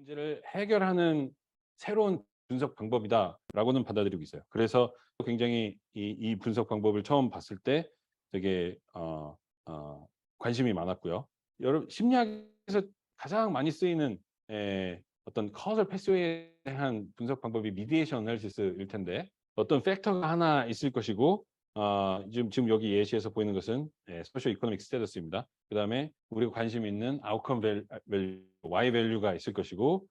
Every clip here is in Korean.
문제를 해결하는 새로운 분석 방법이다라고는 받아들이고 있어요. 그래서 굉장히 이 분석 방법을 처음 봤을 때 되게 관심이 많았고요. 여러 심리학에서 가장 많이 쓰이는 어떤 causal pathway에 대한 분석 방법이 mediation analysis일 텐데 어떤 팩터가 하나 있을 것이고 지금 여기 예시에서 보이는 것은 social economic status입니다. 그다음에 우리가 관심 있는 outcome value, Y value가 있을 것이고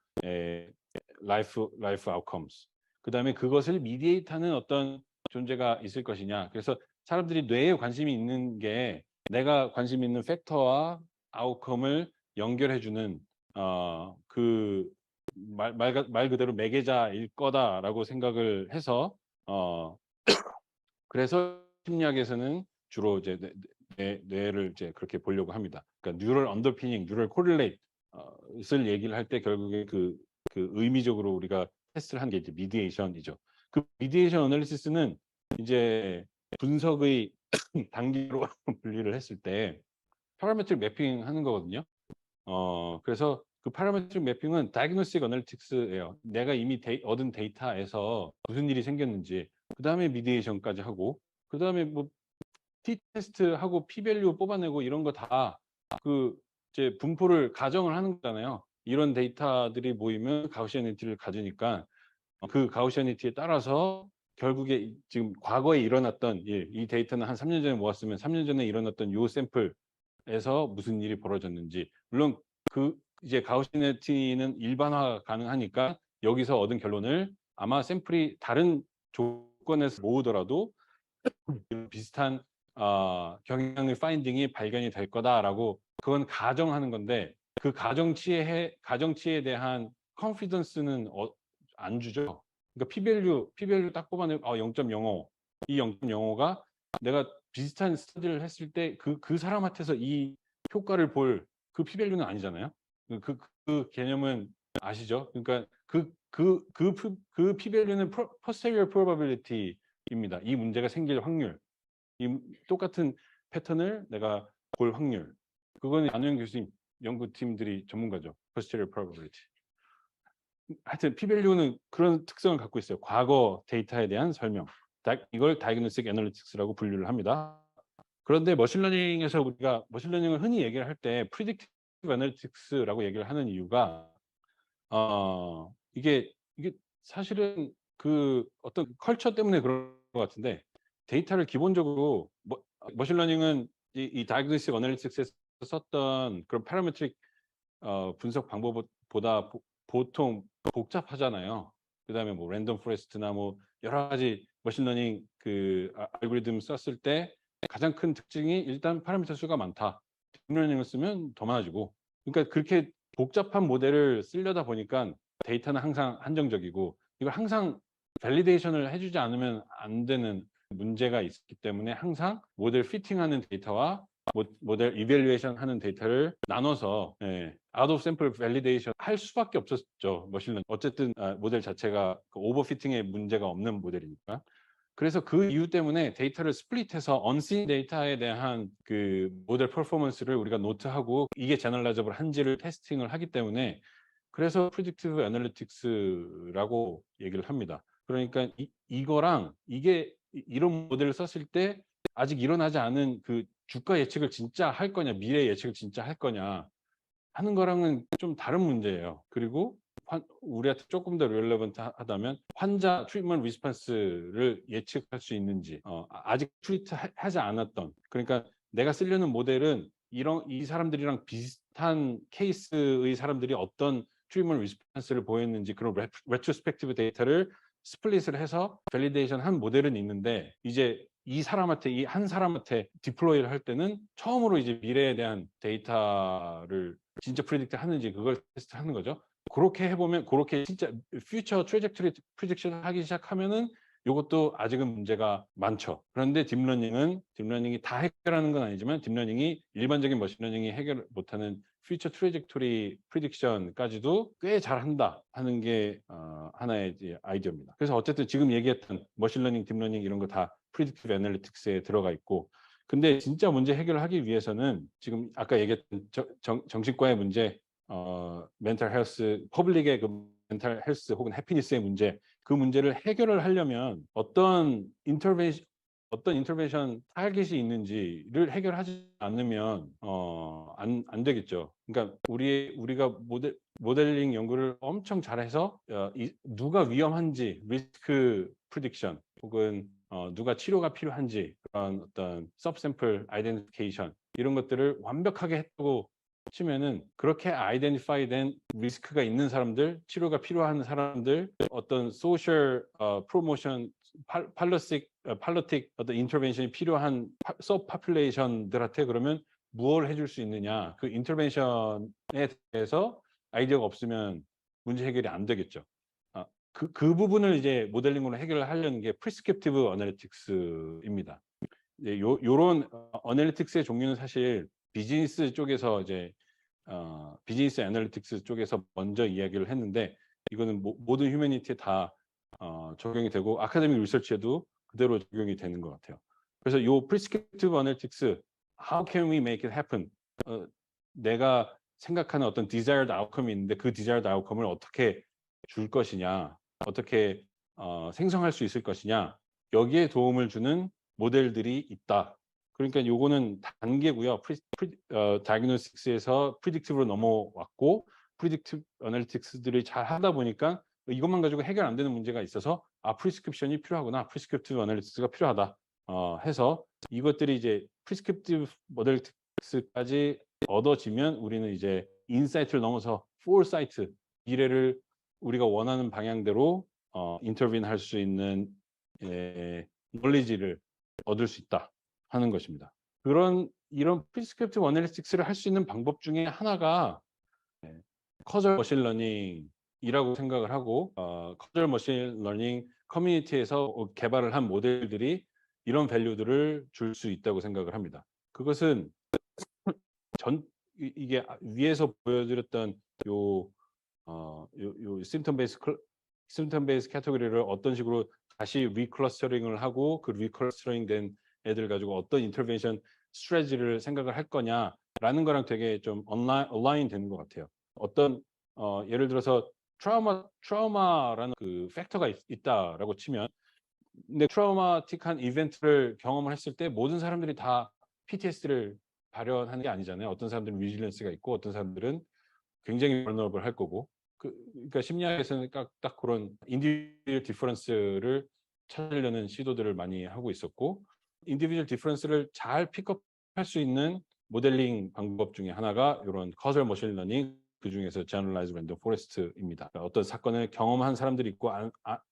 life outcomes. 그다음에 그것을 미디에이트하는 어떤 존재가 있을 것이냐. 그래서 사람들이 뇌에 관심이 있는 게 내가 관심 있는 팩터와 아웃컴을 연결해주는 말 그대로 매개자일 거다라고 생각을 해서 그래서 심리학에서는 주로 이제 뇌를 이제 그렇게 보려고 합니다. 그러니까 뉴럴 언더피닝, 뉴럴 코릴레이트를 얘기를 할 때 결국에 그 의미적으로 우리가 테스트를 한 게 이제 미디에이션이죠. 그 미디에이션 어널리시스는 이제 분석의 단계로 분리를 했을 때 파라메트릭 매핑 하는 거거든요. 그래서 그 파라메트릭 매핑은 다이그노스틱 어널리틱스예요. 내가 이미 얻은 데이터에서 무슨 일이 생겼는지, 그다음에 미디에이션까지 하고, 그다음에 뭐 T-테스트하고 P-밸류 뽑아내고 이런 거 다 그 이제 분포를 가정을 하는 거잖아요. 이런 데이터들이 모이면 가우시애니티를 가지니까 그 가우시애니티에 따라서 결국에 지금 과거에 일어났던 일, 이 데이터는 한 3년 전에 모았으면 3년 전에 일어났던 요 샘플에서 무슨 일이 벌어졌는지, 물론 그 이제 가우시애니티는 일반화 가능하니까 여기서 얻은 결론을 아마 샘플이 다른 조건에서 모으더라도 비슷한 경향의 파인딩이 발견이 될 거다라고 그건 가정하는 건데 그 가정치에 대한 컨피던스는 안 주죠. 그러니까 P-밸류 딱 뽑아내고 0.05 이 0.05가 내가 비슷한 스터디를 했을 때 그 사람한테서 이 효과를 볼 그 P-밸류는 아니잖아요. 그 개념은 아시죠? 그러니까 그 P-밸류는 posterior probability입니다. 이 문제가 생길 확률. 이 똑같은 패턴을 내가 볼 확률. 그거는 안호영 교수님 연구팀들이 전문가죠. posterior probability. 하여튼 P-밸류는 그런 특성을 갖고 있어요. 과거 데이터에 대한 설명. 이걸 다이그노스틱 애널리틱스라고 분류를 합니다. 그런데 머신러닝에서 우리가 머신러닝을 흔히 얘기를 할 때 프리딕티브 애널리틱스라고 얘기를 하는 이유가 이게 사실은 그 어떤 컬처 때문에 그런 것 같은데 데이터를 기본적으로 머신러닝은 이 다이그노스틱 애널리틱스에서 썼던 그런 파라메트릭 분석 방법보다 보통 복잡하잖아요. 그다음에 뭐 랜덤 포레스트나 뭐 여러 가지 머신러닝 그 알고리즘 썼을 때 가장 큰 특징이 일단 파라미터 수가 많다. 딥러닝을 쓰면 더 많아지고. 그러니까 그렇게 복잡한 모델을 쓰려다 보니까 데이터는 항상 한정적이고 이걸 항상 밸리데이션을 해주지 않으면 안 되는 문제가 있기 때문에 항상 모델 피팅하는 데이터와 모델 이밸류에이션 하는 데이터를 나눠서 아웃 오브 샘플 밸리데이션 할 수밖에 없었죠. 머신러닝 어쨌든 모델 자체가 오버피팅에 문제가 없는 모델이니까. 그래서 그 이유 때문에 데이터를 스플릿해서 언신 데이터에 대한 그 모델 퍼포먼스를 우리가 노트하고 이게 제너럴라이저블 한지를 테스팅을 하기 때문에 그래서 프리딕티브 애널리틱스라고 얘기를 합니다. 그러니까 이거랑 이런 모델을 썼을 때 아직 일어나지 않은 그 주가 예측을 진짜 할 거냐, 미래 예측을 진짜 할 거냐 하는 거랑은 좀 다른 문제예요. 그리고 우리한테 조금 더 릴레번트 하다면 환자 트리트먼트 리스폰스를 예측할 수 있는지 아직 트리트 하지 않았던, 그러니까 내가 쓰려는 모델은 이 사람들이랑 비슷한 케이스의 사람들이 어떤 트리트먼트 리스폰스를 보였는지 그런 레트로스펙티브 데이터를 스플릿을 해서 밸리데이션 한 모델은 있는데 이제 이 한 사람한테 디플로이를 할 때는 처음으로 이제 미래에 대한 데이터를 진짜 프리딕트 하는지 그걸 테스트 하는 거죠. 그렇게 해보면 그렇게 진짜 퓨처 트래젝토리 프리딕션 하기 시작하면은 이것도 아직은 문제가 많죠. 그런데 딥러닝이 다 해결하는 건 아니지만 딥러닝이 일반적인 머신러닝이 해결 못하는 퓨처 트래젝토리 프리딕션까지도 꽤 잘한다 하는 게 하나의 아이디어입니다. 그래서 어쨌든 지금 얘기했던 머신러닝, 딥러닝 이런 거 다 프리딕티브 애널리틱스에 들어가 있고, 근데 진짜 문제 해결을 하기 위해서는 지금 아까 얘기했던 정신과의 문제, 멘탈 헬스, 퍼블릭의 그 멘탈 헬스 혹은 해피니스의 문제, 그 문제를 해결을 하려면 어떤 인터벤션 타겟이 있는지를 해결하지 않으면 안 되겠죠. 그러니까 우리가 모델링 연구를 엄청 잘해서 누가 위험한지 리스크 프리딕션 혹은 누가 치료가 필요한지 그런 어떤 서브샘플 아이덴티피케이션 이런 것들을 완벽하게 했다고 치면은 그렇게 아이덴티파이된 리스크가 있는 사람들, 치료가 필요한 사람들, 어떤 소셜 프로모션 팔로틱 어떤 인터벤션이 필요한 서브 파퓰레이션들한테 그러면 무엇을 해줄 수 있느냐, 그 인터벤션에 대해서 아이디어가 없으면 문제 해결이 안 되겠죠. 그 부분을 이제 모델링으로 해결을 하려는 게 프리스크립티브 어널리틱스입니다. 요런 어널리틱스의 종류는 사실 비즈니스 쪽에서 이제 비즈니스 애널리틱스 쪽에서 먼저 이야기를 했는데, 이거는 모든 휴머니티에 다 적용이 되고 아카데믹 리서치에도 그대로 적용이 되는 것 같아요. 그래서 요 프리스크립티브 어널리틱스, how can we make it happen? 내가 생각하는 어떤 desired outcome이 있는데 그 desired outcome을 어떻게 줄 것이냐, 어떻게 생성할 수 있을 것이냐, 여기에 도움을 주는 모델들이 있다. 그러니까 요거는 단계고요. 다이그노스틱스에서 프리딕티브로 넘어왔고, 프리딕티브 어널리틱스들이 잘 하다 보니까 이것만 가지고 해결 안 되는 문제가 있어서 프리스크립션이 필요하구나, 프리스크립티브 어널리틱스가 필요하다 해서 이것들이 이제 프리스크립티브 어널리틱스까지 얻어지면 우리는 이제 인사이트를 넘어서 포사이트, 미래를 우리가 원하는 방향대로 인터빈 할 수 있는 놀리지를 얻을 수 있다 하는 것입니다. 이런 프리스크립티브 어널리틱스를 할 수 있는 방법 중에 하나가 커절 머신 러닝이라고 생각을 하고, 커절 머신 러닝 커뮤니티에서 개발을 한 모델들이 이런 밸류들을 줄 수 있다고 생각을 합니다. 그것은 이게 위에서 보여드렸던 요 심텀 베이스 캐테고리를 어떤 식으로 다시 리클러스터링을 하고 그 리클러스터링 된 애들 가지고 어떤 인터벤션 스트래지를 생각을 할 거냐라는 거랑 되게 좀 얼라인 되는 것 같아요. 어떤 예를 들어서 트라우마라는 그 팩터가 있다라고 치면, 근데 트라우마틱한 이벤트를 경험을 했을 때 모든 사람들이 다 PTSD를 발현하는 게 아니잖아요. 어떤 사람들은 리질리언스가 있고 어떤 사람들은 굉장히 vulnerable 할 거고, 그러니까 심리학에서는 딱 그런 인디비주얼 디퍼런스를 찾으려는 시도들을 많이 하고 있었고, 인디비주얼 디퍼런스를 잘 픽업할 수 있는 모델링 방법 중에 하나가 이런 커절 머신 러닝, 그 중에서 제너럴라이즈 랜덤 포레스트입니다. 그러니까 어떤 사건을 경험한 사람들이 있고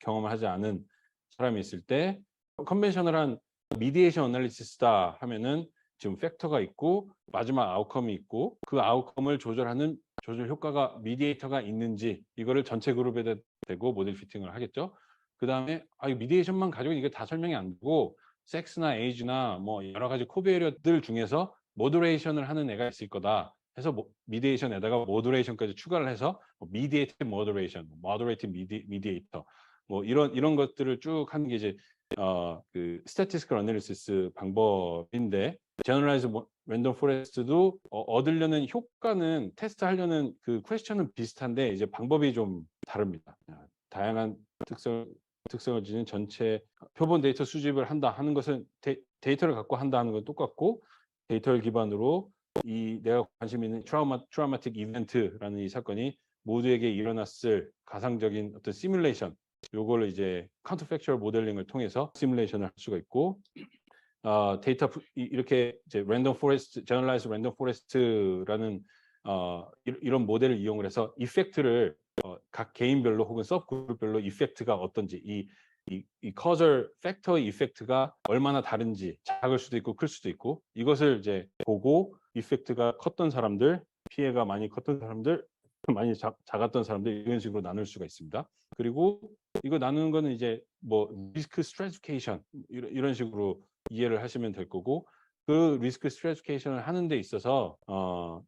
경험을 하지 않은 사람이 있을 때 컨벤셔널한 미디에이션 어널리시스다 하면은 지금 팩터가 있고 마지막 아웃컴이 있고 그 아웃컴을 조절하는 조절 효과가 미디에이터가 있는지 이거를 전체 그룹에 대고 모델 피팅을 하겠죠. 그 다음에 이 미디에이션만 가지고 이게 다 설명이 안 되고 섹스나 에이지나 뭐 여러 가지 코베리어들 중에서 모더레이션을 하는 애가 있을 거다 해서 미디에이션에다가 모더레이션까지 추가를 해서 미디에이티브 모더레이션, 모더레이티브 미디에이터 뭐 이런 것들을 쭉 하는 게 이제 그 스태티스컬 어널리시스 방법인데, 제너럴라이즈 랜덤 포레스트도 얻으려는 효과는, 테스트 하려는 그 퀘스천은 비슷한데 이제 방법이 좀 다릅니다. 다양한 특성을 지닌 전체 표본 데이터 수집을 한다 하는 것은 데이터를 갖고 한다 하는 건 똑같고, 데이터를 기반으로 내가 관심 있는 트라우마틱 이벤트라는 이 사건이 모두에게 일어났을 가상적인 어떤 시뮬레이션, 요걸 이제 카운터팩추얼 모델링을 통해서 시뮬레이션을 할 수가 있고, 데이터 이렇게 이제 랜덤 포레스트, 제너럴라이즈 랜덤 포레스트라는 이런 모델을 이용을 해서 이펙트를 각 개인별로 혹은 서브그룹별로 이펙트가 어떤지, 이 커절 팩터의 이펙트가 얼마나 다른지, 작을 수도 있고 클 수도 있고, 이것을 이제 보고 이펙트가 컸던 사람들, 피해가 많이 컸던 사람들, 많이 작았던 사람들, 이런 식으로 나눌 수가 있습니다. 그리고 이거 나누는 거는 이제 뭐 리스크 스트래티피케이션 이런 식으로 이해를 하시면 될 거고, 그 리스크 스트래티피케이션을 하는 데 있어서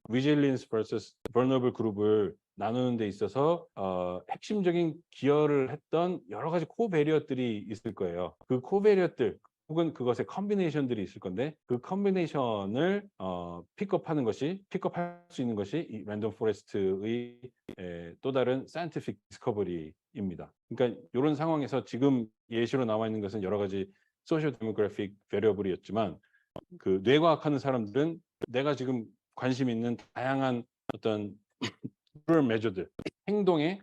resilience vs vulnerable 그룹을 나누는 데 있어서 핵심적인 기여를 했던 여러 가지 코베리어들이 있을 거예요. 그 코베리어들, 혹은 그것의 컨비네이션들이 있을 건데 그 컨비네이션을 픽업할 수 있는 것이 이 랜덤 포레스트의 또 다른 사이언티픽 디스커버리입니다. 그러니까 이런 상황에서 지금 예시로 나와 있는 것은 여러 가지 소시오 데모그래픽 베리어블이었지만 그 뇌과학하는 사람들은 내가 지금 관심 있는 다양한 어떤 그런 메저드, 행동에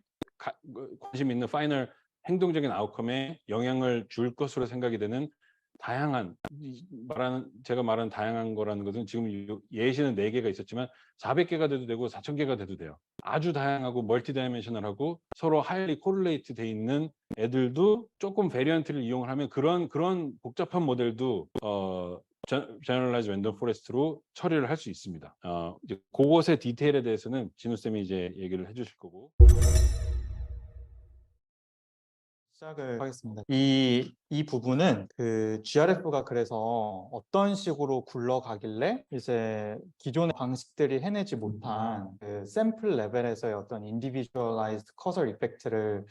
관심 있는 파이널 행동적인 아웃컴에 영향을 줄 것으로 생각이 되는 다양한 제가 말하는 다양한 거라는 것은 지금 예시는 4개가 있었지만 400개가 돼도 되고 4000개가 돼도 돼요. 아주 다양하고 멀티 다이멘셔널하고 서로 하이리 코릴레이트 돼 있는 애들도 조금 베리언트를 이용을 하면 그런 복잡한 모델도 제너럴라이즈 랜덤 포레스트로 처리를 할 수 있습니다. 이제 그것의 디테일에 대해서는 진우 쌤이 이제 얘기를 해주실 거고. 시작을 하겠습니다. 이 부분은 그 GRF가 그래서 어떤 식으로 굴러가길래 이제 기존의 방식들이 해내지 못한 그 샘플 레벨에서의 어떤 인디비주얼라이즈드 커설 이펙트를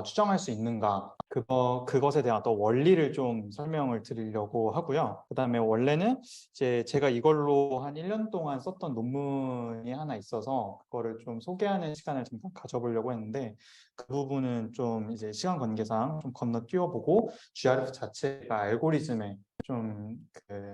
추정할 수 있는가, 그것에 대한 어떤 원리를 좀 설명을 드리려고 하고요. 그 다음에 원래는 이제 제가 이걸로 한 1년 동안 썼던 논문이 하나 있어서 그거를 좀 소개하는 시간을 잠깐 가져보려고 했는데, 그 부분은 좀 이제 시간 관계상 좀 건너뛰어보고 GRF 자체가 알고리즘에 좀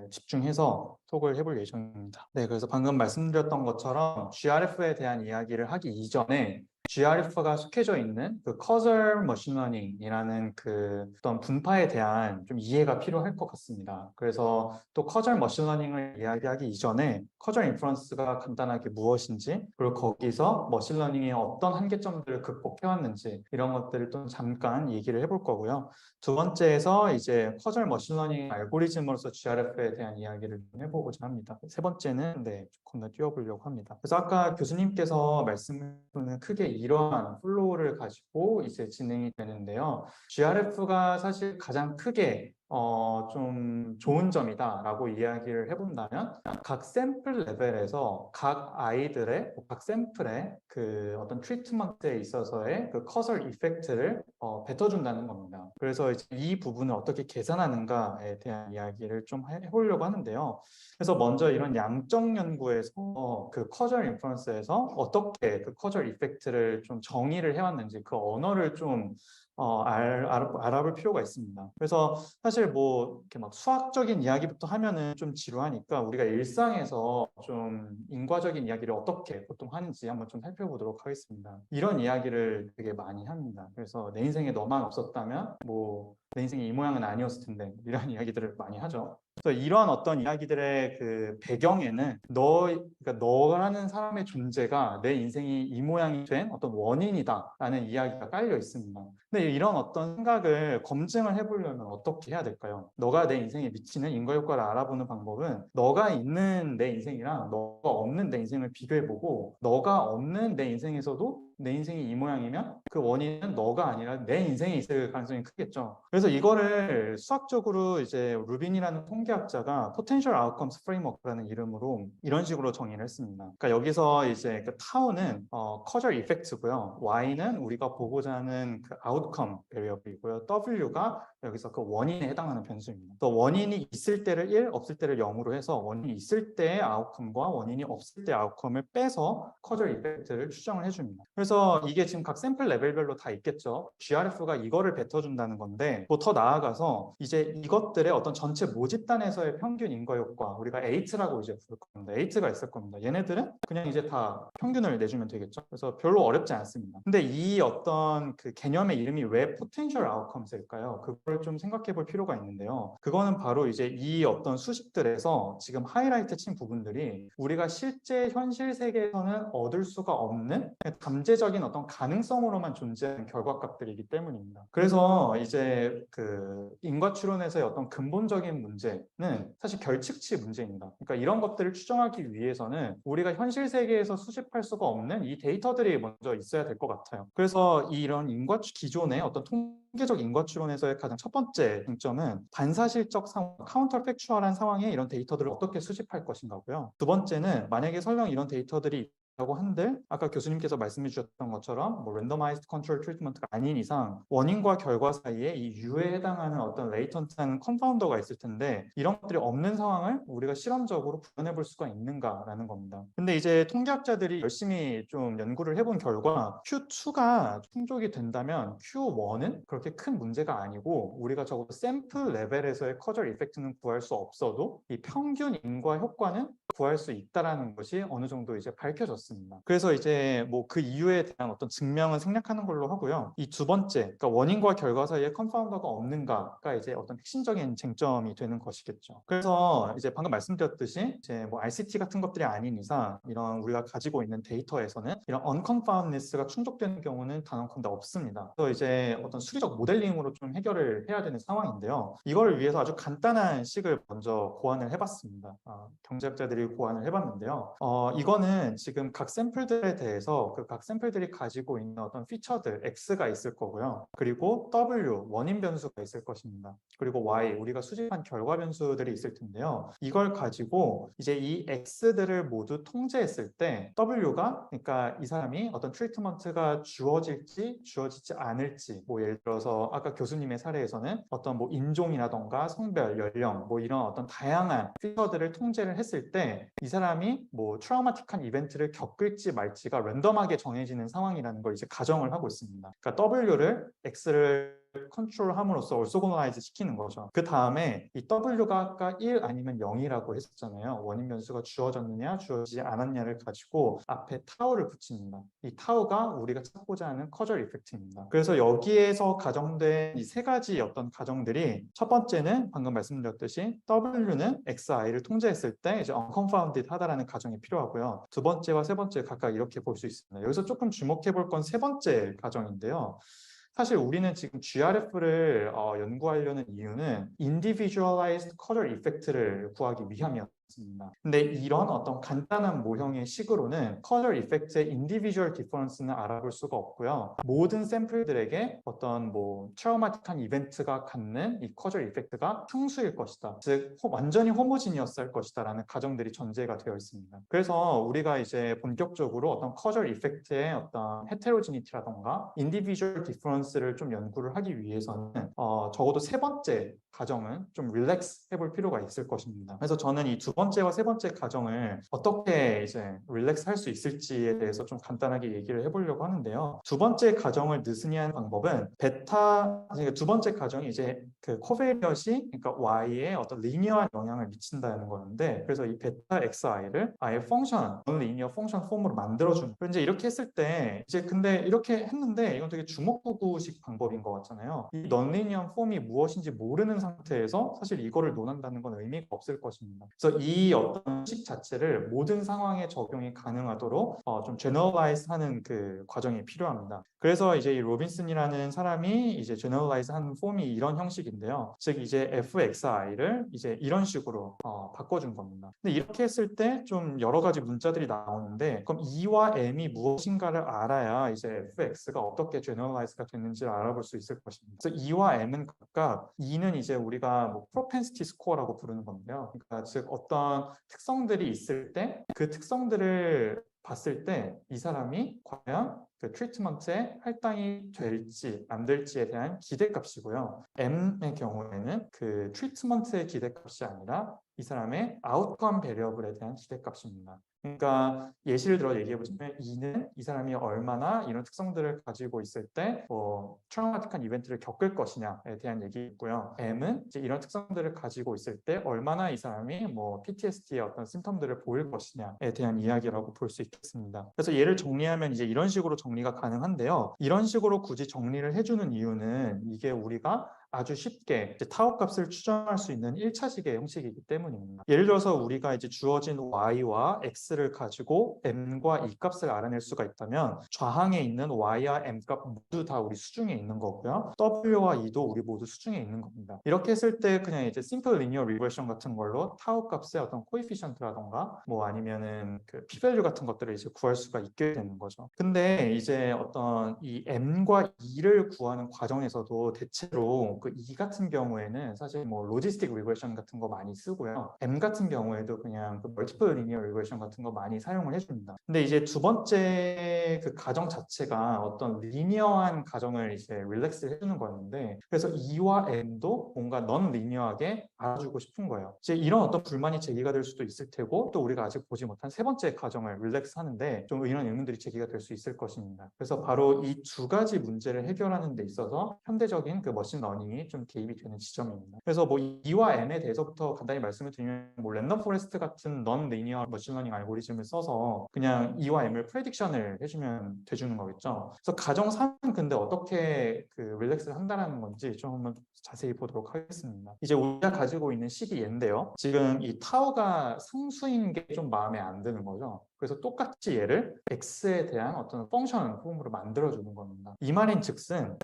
집중해서 톡을 해볼 예정입니다. 네, 그래서 방금 말씀드렸던 것처럼 GRF에 대한 이야기를 하기 이전에 GRF가 속해져 있는 그 커설 머신러닝이라는 그 어떤 분파에 대한 좀 이해가 필요할 것 같습니다. 그래서 또 커설 머신러닝을 이야기하기 이전에 커설 인퍼런스가 간단하게 무엇인지, 그리고 거기서 머신러닝의 어떤 한계점들을 극복해왔는지 이런 것들을 또 잠깐 얘기를 해볼 거고요. 두 번째에서 이제 커설 머신러닝 알고리즘으로서 GRF에 대한 이야기를 좀 해보고자 합니다. 세 번째는 건너뛰어보려고 합니다. 그래서 아까 교수님께서 말씀하신 크게 이러한 플로우를 가지고 이제 진행이 되는데요. GRF가 사실 가장 크게 좀 좋은 점이다라고 이야기를 해본다면, 각 샘플 레벨에서 각 아이들의 각 샘플의 그 어떤 트리트먼트에 있어서의 그 커설 이펙트를 뱉어준다는 겁니다. 그래서 이제 이 부분을 어떻게 계산하는가에 대한 이야기를 좀 해보려고 하는데요. 그래서 먼저 이런 양적 연구에서 그 커절 인퍼런스에서 어떻게 그 커절 이펙트를 좀 정의를 해왔는지 그 언어를 좀 알아볼 필요가 있습니다. 그래서 사실 뭐 이렇게 막 수학적인 이야기부터 하면은 좀 지루하니까 우리가 일상에서 좀 인과적인 이야기를 어떻게 보통 하는지 한번 좀 살펴보도록 하겠습니다. 이런 이야기를 되게 많이 합니다. 그래서 내 인생에 너만 없었다면 뭐 내 인생이 이 모양은 아니었을 텐데, 이런 이야기들을 많이 하죠. 그래서 이런 어떤 이야기들의 그 배경에는 그러니까 너라는 사람의 존재가 내 인생이 이 모양이 된 어떤 원인이다라는 이야기가 깔려 있습니다. 근데 이런 어떤 생각을 검증을 해보려면 어떻게 해야 될까요? 너가 내 인생에 미치는 인과효과를 알아보는 방법은 너가 있는 내 인생이랑 너가 없는 내 인생을 비교해보고, 너가 없는 내 인생에서도 내 인생이 이 모양이면 그 원인은 너가 아니라 내 인생에 있을 가능성이 크겠죠. 그래서 이거를 수학적으로 이제 루빈이라는 통계학자가 Potential Outcomes Framework라는 이름으로 이런 식으로 정의를 했습니다. 그러니까 여기서 이제 그 타우는 causal effect고요, y는 우리가 보고자 하는 그 outcome variable이고요, w가 여기서 그 원인에 해당하는 변수입니다. 또 원인이 있을 때를 1, 없을 때를 0으로 해서 원인이 있을 때의 아웃컴과 원인이 없을 때의 아웃컴을 빼서 causal effect를 추정을 해줍니다. 그래서 이게 지금 각 샘플 레벨별로 다 있겠죠. GRF가 이거를 뱉어준다는 건데, 뭐 더 나아가서 이제 이것들의 어떤 전체 모집단에서의 평균 인과효과, 우리가 8라고 이제 부를 겁니다. 8가 있을 겁니다. 얘네들은 그냥 이제 다 평균을 내주면 되겠죠. 그래서 별로 어렵지 않습니다. 근데 이 어떤 그 개념의 이름이 왜 potential outcomes일까요? 그걸 좀 생각해 볼 필요가 있는데요. 그거는 바로 이제 이 어떤 수식들에서 지금 하이라이트 친 부분들이 우리가 실제 현실 세계에서는 얻을 수가 없는 잠재적인 어떤 가능성으로만 존재하는 결과값들이기 때문입니다. 그래서 이제 그 인과추론에서의 어떤 근본적인 문제는 사실 결측치 문제입니다. 그러니까 이런 것들을 추정하기 위해서는 우리가 현실 세계에서 수집할 수가 없는 이 데이터들이 먼저 있어야 될 것 같아요. 그래서 이런 기존의 어떤 통계적 인과추론에서의 가장 첫 번째 중점은 반사실적 상황, 카운터 팩추얼한 상황에 이런 데이터들을 어떻게 수집할 것인가고요. 두 번째는 만약에 설령 이런 데이터들이 라고 한들 아까 교수님께서 말씀해 주셨던 것처럼 뭐 randomized control treatment가 아닌 이상 원인과 결과 사이에 이 U에 해당하는 어떤 레이턴트한 컨파운더가 있을 텐데 이런 것들이 없는 상황을 우리가 실험적으로 구현해 볼 수가 있는가라는 겁니다. 근데 이제 통계학자들이 열심히 좀 연구를 해본 결과 Q2가 충족이 된다면 Q1은 그렇게 큰 문제가 아니고 우리가 적어도 샘플 레벨에서의 커절 이펙트는 구할 수 없어도 이 평균 인과 효과는 구할 수 있다라는 것이 어느 정도 이제 밝혀졌습니다. 그래서 이제 뭐 그 이유에 대한 어떤 증명은 생략하는 걸로 하고요. 이 두 번째, 그러니까 원인과 결과 사이에 컨파운더가 없는가가 이제 어떤 핵심적인 쟁점이 되는 것이겠죠. 그래서 이제 방금 말씀드렸듯이 이제 뭐 RCT 같은 것들이 아닌 이상 이런 우리가 가지고 있는 데이터에서는 이런 unconfoundness가 충족되는 경우는 단언컨대 없습니다. 그래서 이제 어떤 수리적 모델링으로 좀 해결을 해야 되는 상황인데요. 이거를 위해서 아주 간단한 식을 먼저 고안을 해봤습니다. 경제학자들이 고안을 해봤는데요. 이거는 지금 각 샘플들에 대해서 그 각 샘플들이 가지고 있는 어떤 피처들 X가 있을 거고요. 그리고 W, 원인 변수가 있을 것입니다. 그리고 Y, 우리가 수집한 결과 변수들이 있을 텐데요. 이걸 가지고 이제 이 X들을 모두 통제했을 때 W가 그러니까 이 사람이 어떤 트리트먼트가 주어질지 주어지지 않을지 뭐 예를 들어서 아까 교수님의 사례에서는 어떤 뭐 인종이라던가 성별, 연령 뭐 이런 어떤 다양한 피처들을 통제를 했을 때 이 사람이 뭐 트라우마틱한 이벤트를 겪을지 말지가 랜덤하게 정해지는 상황이라는 걸 이제 가정을 하고 있습니다. 그러니까 W를 X를 컨트롤함으로써 orthogonalize 시키는 거죠. 그 다음에 이 W가 아까 1 아니면 0이라고 했었잖아요. 원인 변수가 주어졌느냐 주어지지 않았냐를 가지고 앞에 타우를 붙입니다. 이 타우가 우리가 찾고자 하는 커절 이펙트입니다. 그래서 여기에서 가정된 이 세 가지 어떤 가정들이 첫 번째는 방금 말씀드렸듯이 W는 XI를 통제했을 때 이제 unconfounded 하다라는 가정이 필요하고요. 두 번째와 세 번째 각각 이렇게 볼 수 있습니다. 여기서 조금 주목해 볼 건 세 번째 가정인데요. 사실 우리는 지금 GRF를 연구하려는 이유는 individualized causal effect를 구하기 위함이었습니다. 근데 이런 어떤 간단한 모형의 식으로는 causal effect의 individual difference는 알아볼 수가 없고요. 모든 샘플들에게 어떤 뭐 트라우마틱한 이벤트가 갖는 이 causal effect가 상수일 것이다. 즉 완전히 호모지니어스할 것이다라는 가정들이 전제가 되어 있습니다. 그래서 우리가 이제 본격적으로 어떤 causal effect의 어떤 heterogeneity라던가 individual difference 를 좀 연구를 하기 위해서는 적어도 세 번째 가정은 좀 릴렉스 해볼 필요가 있을 것입니다. 그래서 저는 이 두 번째와 세 번째 가정을 어떻게 이제 릴렉스 할 수 있을지에 대해서 좀 간단하게 얘기를 해보려고 하는데요. 두 번째 가정을 느슨히 하는 방법은 그러니까 두 번째 가정이 이제 그 코베리엇이 그러니까 Y에 어떤 리니어한 영향을 미친다는 거는데 그래서 이 베타 XI를 아예 펑션, 논리니어 펑션 폼으로 만들어주는 이제 이렇게 했을 때 이제 근데 이렇게 했는데 이건 되게 주먹구구식 방법인 것 같잖아요. 이 넌리니언 폼이 무엇인지 모르는 상태에서 사실 이거를 논한다는 건 의미가 없을 것입니다. 그래서 이 어떤 식 자체를 모든 상황에 적용이 가능하도록 좀 제너럴라이즈 하는 그 과정이 필요합니다. 그래서 이제 이 로빈슨이라는 사람이 이제 제너럴라이즈 하는 폼이 이런 형식인데요. 즉 이제 fxi를 이제 이런 식으로 바꿔준 겁니다. 근데 이렇게 했을 때 좀 여러 가지 문자들이 나오는데 그럼 E와 M이 무엇인가를 알아야 이제 fx가 어떻게 제너럴라이즈가 됐는지를 알아볼 수 있을 것입니다. 그래서 E와 M은 각각 E는 이제 우리가 뭐 propensity score라고 부르는 건데요. 그러니까 즉 어떤 특성들이 있을 때 그 특성들을 봤을 때 이 사람이 과연 그 트리트먼트에 할당이 될지 안 될지에 대한 기대값이고요. M의 경우에는 그 트리트먼트의 기대값이 아니라 이 사람의 아웃컴 베리어블에 대한 기대값입니다. 그러니까 예시를 들어 얘기해보자면 E는 이 사람이 얼마나 이런 특성들을 가지고 있을 때 뭐 트라우마틱한 이벤트를 겪을 것이냐에 대한 얘기이고요. M은 이제 이런 특성들을 가지고 있을 때 얼마나 이 사람이 뭐 PTSD의 어떤 심텀들을 보일 것이냐에 대한 이야기라고 볼 수 있겠습니다. 그래서 얘를 정리하면 이제 이런 식으로 정리가 가능한데요. 이런 식으로 굳이 정리를 해주는 이유는 이게 우리가 아주 쉽게 이제 타워 값을 추정할 수 있는 1차식의 형식이기 때문입니다. 예를 들어서 우리가 이제 주어진 y와 x를 가지고 m과 e 값을 알아낼 수가 있다면 좌항에 있는 y와 m 값 모두 다 우리 수중에 있는 거고요. w와 e도 우리 모두 수중에 있는 겁니다. 이렇게 했을 때 그냥 이제 심플 리니어 리그레션 같은 걸로 타워 값의 어떤 코에피션트라던가 뭐 아니면은 그 p-밸류 같은 것들을 이제 구할 수가 있게 되는 거죠. 근데 이제 어떤 이 m과 e를 구하는 과정에서도 대체로 그 E 같은 경우에는 사실 뭐 로지스틱 리그레션 같은 거 많이 쓰고요. M 같은 경우에도 그냥 그 멀티플 리니어 리그레션 같은 거 거 많이 사용을 해줍니다. 근데 이제 두 번째 그 가정 자체가 어떤 리니어한 가정을 이제 릴렉스 해주는 거였는데, 그래서 E와 M도 뭔가 넌 리니어하게 알아주고 싶은 거예요. 이제 이런 어떤 불만이 제기가 될 수도 있을 테고, 또 우리가 아직 보지 못한 세 번째 가정을 릴렉스 하는데 좀 이런 의문들이 제기가 될 수 있을 것입니다. 그래서 바로 이 두 가지 문제를 해결하는 데 있어서 현대적인 그 머신러닝이 좀 개입이 되는 지점입니다. 그래서 뭐 E와 M에 대해서부터 간단히 말씀을 드리면, 뭐 랜덤 포레스트 같은 넌 리니어 머신러닝 알고리즘을 써서 그냥 E와 M을 프레딕션을 해주면 돼주는 거겠죠. 그래서 가정 3은 근데 어떻게 그 릴렉스를 한다는 건지 좀 한번 자세히 보도록 하겠습니다. 이제 우리가 가지고 있는 식이 얘인데요. 지금 이 타워가 상수인 게 좀 마음에 안 드는 거죠. 그래서 똑같이 얘를 x에 대한 어떤 펑션 폼으로 만들어주는 겁니다. 이 말인 즉슨,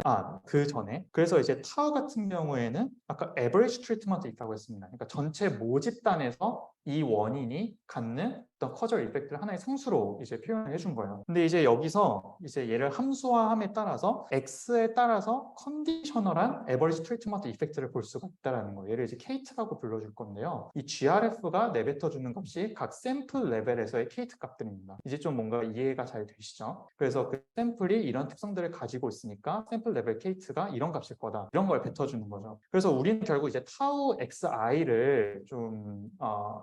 그 전에, 그래서 이제 타워 같은 경우에는 아까 average treatment 있다고 했습니다. 그러니까 전체 모집단에서 이 원인이 갖는 어떤 커절 이펙트를 하나의 상수로 이제 표현을 해준 거예요. 근데 이제 여기서 이제 얘를 함수화함에 따라서 x에 따라서 컨디셔널한 average treatment 이펙트를 볼 수가 있다는 거예요. 얘를 이제 K라고 불러줄 건데요. 이 GRF가 내뱉어주는 값이 각 샘플 레벨에서의 K 값들입니다. 이제 좀 뭔가 이해가 잘 되시죠? 그래서 그 샘플이 이런 특성들을 가지고 있으니까 샘플 레벨 K가 이런 값일 거다. 이런 걸 뱉어주는 거죠. 그래서 우리는 결국 이제 타우 XI를 좀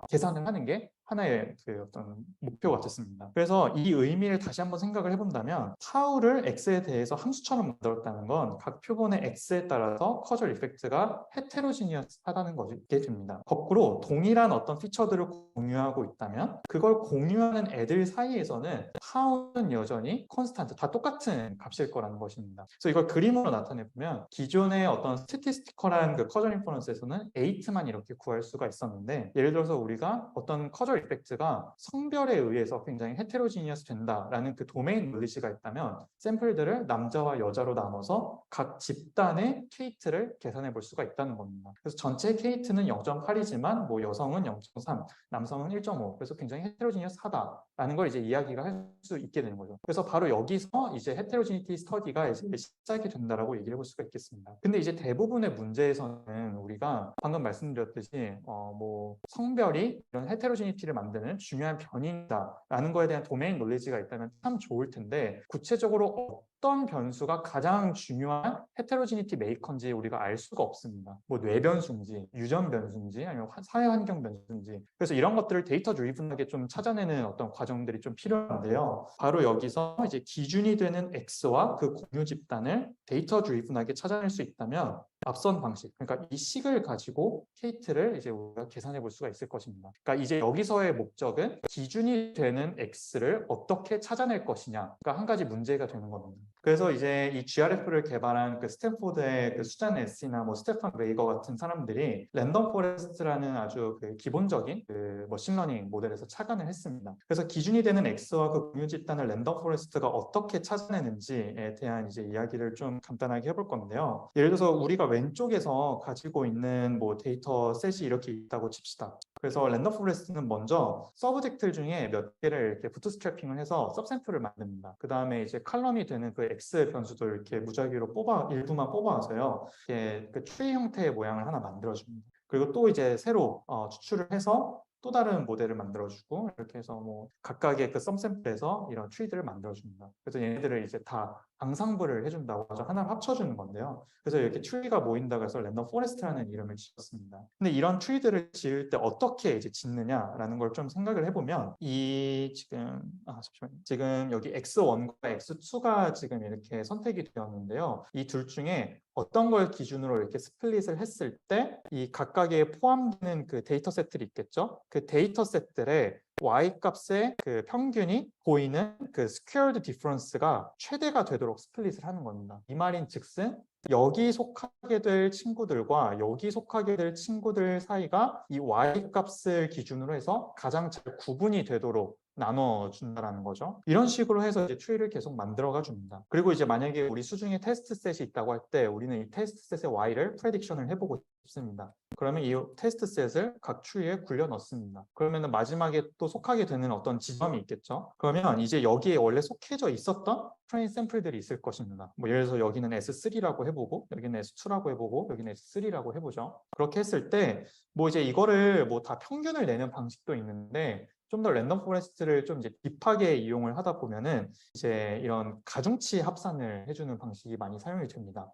계산을 하는 게 하나의 그 어떤 목표 같았습니다. 그래서 이 의미를 다시 한번 생각을 해본다면, 타우를 x에 대해서 함수처럼 만들었다는 건 각 표본의 x에 따라서 커절 이펙트가 헤테로지니어스하다는 것이 됩니다. 거꾸로 동일한 어떤 피처들을 공유하고 있다면 그걸 공유하는 애들 사이에서는 타우는 여전히 컨스탄트, 다 똑같은 값일 거라는 것입니다. 그래서 이걸 그림으로 나타내보면, 기존의 어떤 스태티스티컬한 그 커절 인퍼런스에서는 8만 이렇게 구할 수가 있었는데, 예를 들어서 우리가 어떤 커절 이펙트가 성별에 의해서 굉장히 헤테로지니어스 된다라는 그 도메인 논리시가 있다면, 샘플들을 남자와 여자로 나눠서 각 집단의 케이트를 계산해 볼 수가 있다는 겁니다. 그래서 전체 케이트는 0.8이지만 뭐 여성은 0.3, 남성은 1.5, 그래서 굉장히 헤테로지니어스하다라는 걸 이제 이야기가 할 수 있게 되는 거죠. 그래서 바로 여기서 이제 헤테로지니티 스터디가 이제 시작이 된다라고 얘기를 해볼 수가 있겠습니다. 근데 이제 대부분의 문제에서는 우리가 방금 말씀드렸듯이 뭐 성별이 이런 헤테로지니티를 만드는 중요한 변인이다라는 거에 대한 도메인 논리지가 있다면 참 좋을 텐데, 구체적으로 어떤 변수가 가장 중요한 헤테로지니티 메이커인지 우리가 알 수가 없습니다. 뭐 뇌 변수인지, 유전 변수인지, 아니면 사회 환경 변수인지. 그래서 이런 것들을 데이터 드리븐하게 좀 찾아내는 어떤 과정들이 좀 필요한데요. 바로 여기서 이제 기준이 되는 X와 그 공유 집단을 데이터 드리븐하게 찾아낼 수 있다면, 앞선 방식, 그러니까 이 식을 가지고 케이트를 이제 우리가 계산해 볼 수가 있을 것입니다. 그러니까 이제 여기서의 목적은 기준이 되는 X를 어떻게 찾아낼 것이냐, 그러니까 한 가지 문제가 되는 겁니다. 그래서 이제 이 GRF를 개발한 그 스탠포드의 그 수잔 에시나 뭐 스테판 웨이거 같은 사람들이 랜덤 포레스트라는 아주 그 기본적인 그 머신러닝 모델에서 착안을 했습니다. 그래서 기준이 되는 X와 그 공유 집단을 랜덤 포레스트가 어떻게 찾아내는지에 대한 이제 이야기를 좀 간단하게 해볼 건데요. 예를 들어서 우리가 왼쪽에서 가지고 있는 뭐 데이터 셋이 이렇게 있다고 칩시다. 그래서 랜덤 포레스트는 먼저 서브젝트 중에 몇 개를 이렇게 부트스트래핑을 해서 सब샘플을 만듭니다. 그 다음에 이제 칼럼이 되는 그 X 변수도 이렇게 무작위로 일부만 뽑아와서요. 이렇게 그 트리 형태의 모양을 하나 만들어줍니다. 그리고 또 이제 새로 추출을 해서 또 다른 모델을 만들어주고, 이렇게 해서 뭐 각각의 그 썸샘플에서 이런 트리들을 만들어줍니다. 그래서 얘네들을 이제 다 앙상블을 해준다고 하죠. 하나를 합쳐주는 건데요. 그래서 이렇게 트리가 모인다고 해서 랜덤 포레스트라는 이름을 지었습니다. 근데 이런 트리들을 지을 때 어떻게 이제 짓느냐라는 걸 좀 생각을 해보면, 이 지금 여기 X1과 X2가 지금 이렇게 선택이 되었는데요. 이 둘 중에 어떤 걸 기준으로 이렇게 스플릿을 했을 때 이 각각에 포함되는 그 데이터 셋들이 있겠죠. 그 데이터 셋들의 y 값의 그 평균이 보이는 그 스퀘어드 디퍼런스가 최대가 되도록 스플릿을 하는 겁니다. 이 말인 즉슨 여기 속하게 될 친구들과 여기 속하게 될 친구들 사이가 이 y 값을 기준으로 해서 가장 잘 구분이 되도록 나눠준다라는 거죠. 이런 식으로 해서 이제 트리를 계속 만들어가 줍니다. 그리고 이제 만약에 우리 수중에 테스트 셋이 있다고 할 때 우리는 이 테스트 셋의 y를 프레딕션을 해보고 싶습니다. 그러면 이 테스트 셋을 각 트리에 굴려 넣습니다. 그러면 마지막에 또 속하게 되는 어떤 지점이 있겠죠. 그러면 이제 여기에 원래 속해져 있었던 트레인 샘플들이 있을 것입니다. 뭐 예를 들어서 여기는 S3라고 해보고, 여기는 S2라고 해보고, 여기는 S3라고 해보죠. 그렇게 했을 때 뭐 이제 이거를 뭐 다 평균을 내는 방식도 있는데, 좀 더 랜덤 포레스트를 좀 이제 딥하게 이용을 하다 보면은 이제 이런 가중치 합산을 해주는 방식이 많이 사용이 됩니다.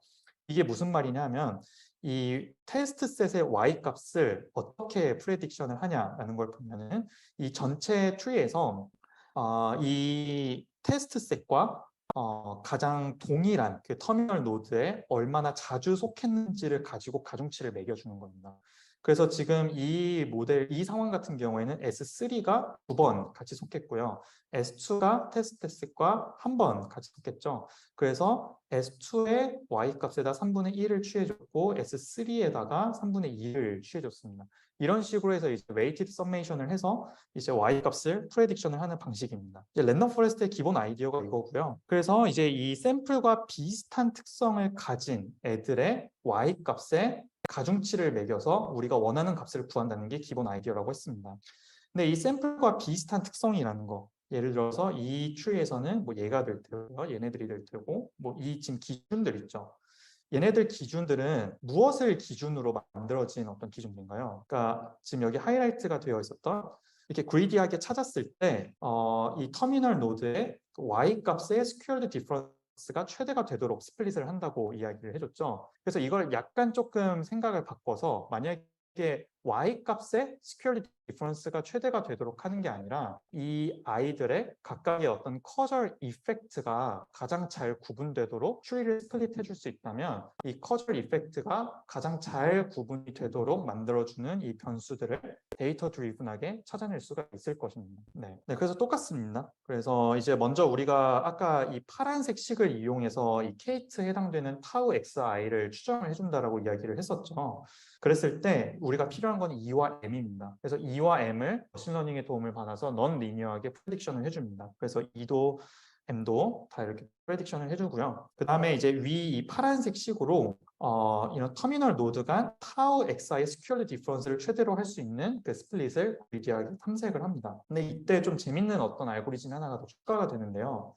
이게 무슨 말이냐면 이 테스트 셋의 y 값을 어떻게 프레딕션을 하냐라는 걸 보면은 이 전체 트리에서 이 테스트 셋과 가장 동일한 그 터미널 노드에 얼마나 자주 속했는지를 가지고 가중치를 매겨주는 겁니다. 그래서 지금 이 상황 같은 경우에는 S3가 2번 같이 속했고요. S2가 테스트 셋과 한 번 같이 속했죠. 그래서 S2의 y 값에다 3분의 1을 취해줬고 S3에다가 3분의 2를 취해줬습니다. 이런 식으로 해서 이제 웨이티드 서메이션을 해서 이제 y 값을 프레딕션을 하는 방식입니다. 이제 랜덤 포레스트의 기본 아이디어가 이거고요. 그래서 이제 이 샘플과 비슷한 특성을 가진 애들의 y 값에 가중치를 매겨서 우리가 원하는 값을 구한다는 게 기본 아이디어라고 했습니다. 근데 이 샘플과 비슷한 특성이라는 거, 예를 들어서 이 트리에서는 뭐 얘가 될 테고요, 얘네들이 될 테고, 뭐 이 지금 기준들 있죠. 얘네들 기준들은 무엇을 기준으로 만들어진 어떤 기준인가요? 그러니까 지금 여기 하이라이트가 되어 있었던 이렇게 그리디하게 찾았을 때 이 터미널 노드의 y 값의 스퀘어드 디퍼런스가 최대가 되도록 스플릿을 한다고 이야기를 해줬죠. 그래서 이걸 약간 조금 생각을 바꿔서 만약에 y 값의 스퀘어드 디퍼런스가 최대가 되도록 하는 게 아니라 이 아이들의 각각의 어떤 커절 이펙트가 가장 잘 구분되도록 추리를 스플릿 해줄 수 있다면 이 커절 이펙트가 가장 잘 구분이 되도록 만들어주는 이 변수들을 데이터 드리븐하게 찾아낼 수가 있을 것입니다. 네, 그래서 똑같습니다. 그래서 이제 먼저 우리가 아까 이 파란색 식을 이용해서 이 kth에 해당되는 타우 xi를 추정을 해준다라고 이야기를 했었죠. 그랬을 때 우리가 필요한 건 2와 m입니다. 그래서 2와 m을 머신러닝의 도움을 받아서 넌 리니어하게 프레딕션을 해줍니다. 그래서 2도 m도 다 이렇게 프레딕션을 해주고요. 그 다음에 이제 위 이 파란색 식으로 이런 터미널 노드가 타우 xi의 스퀘어드 디퍼런스를 최대로 할 수 있는 그 스플릿을 그리디하게 탐색을 합니다. 근데 이때 좀 재밌는 어떤 알고리즘 하나가 더 추가가 되는데요.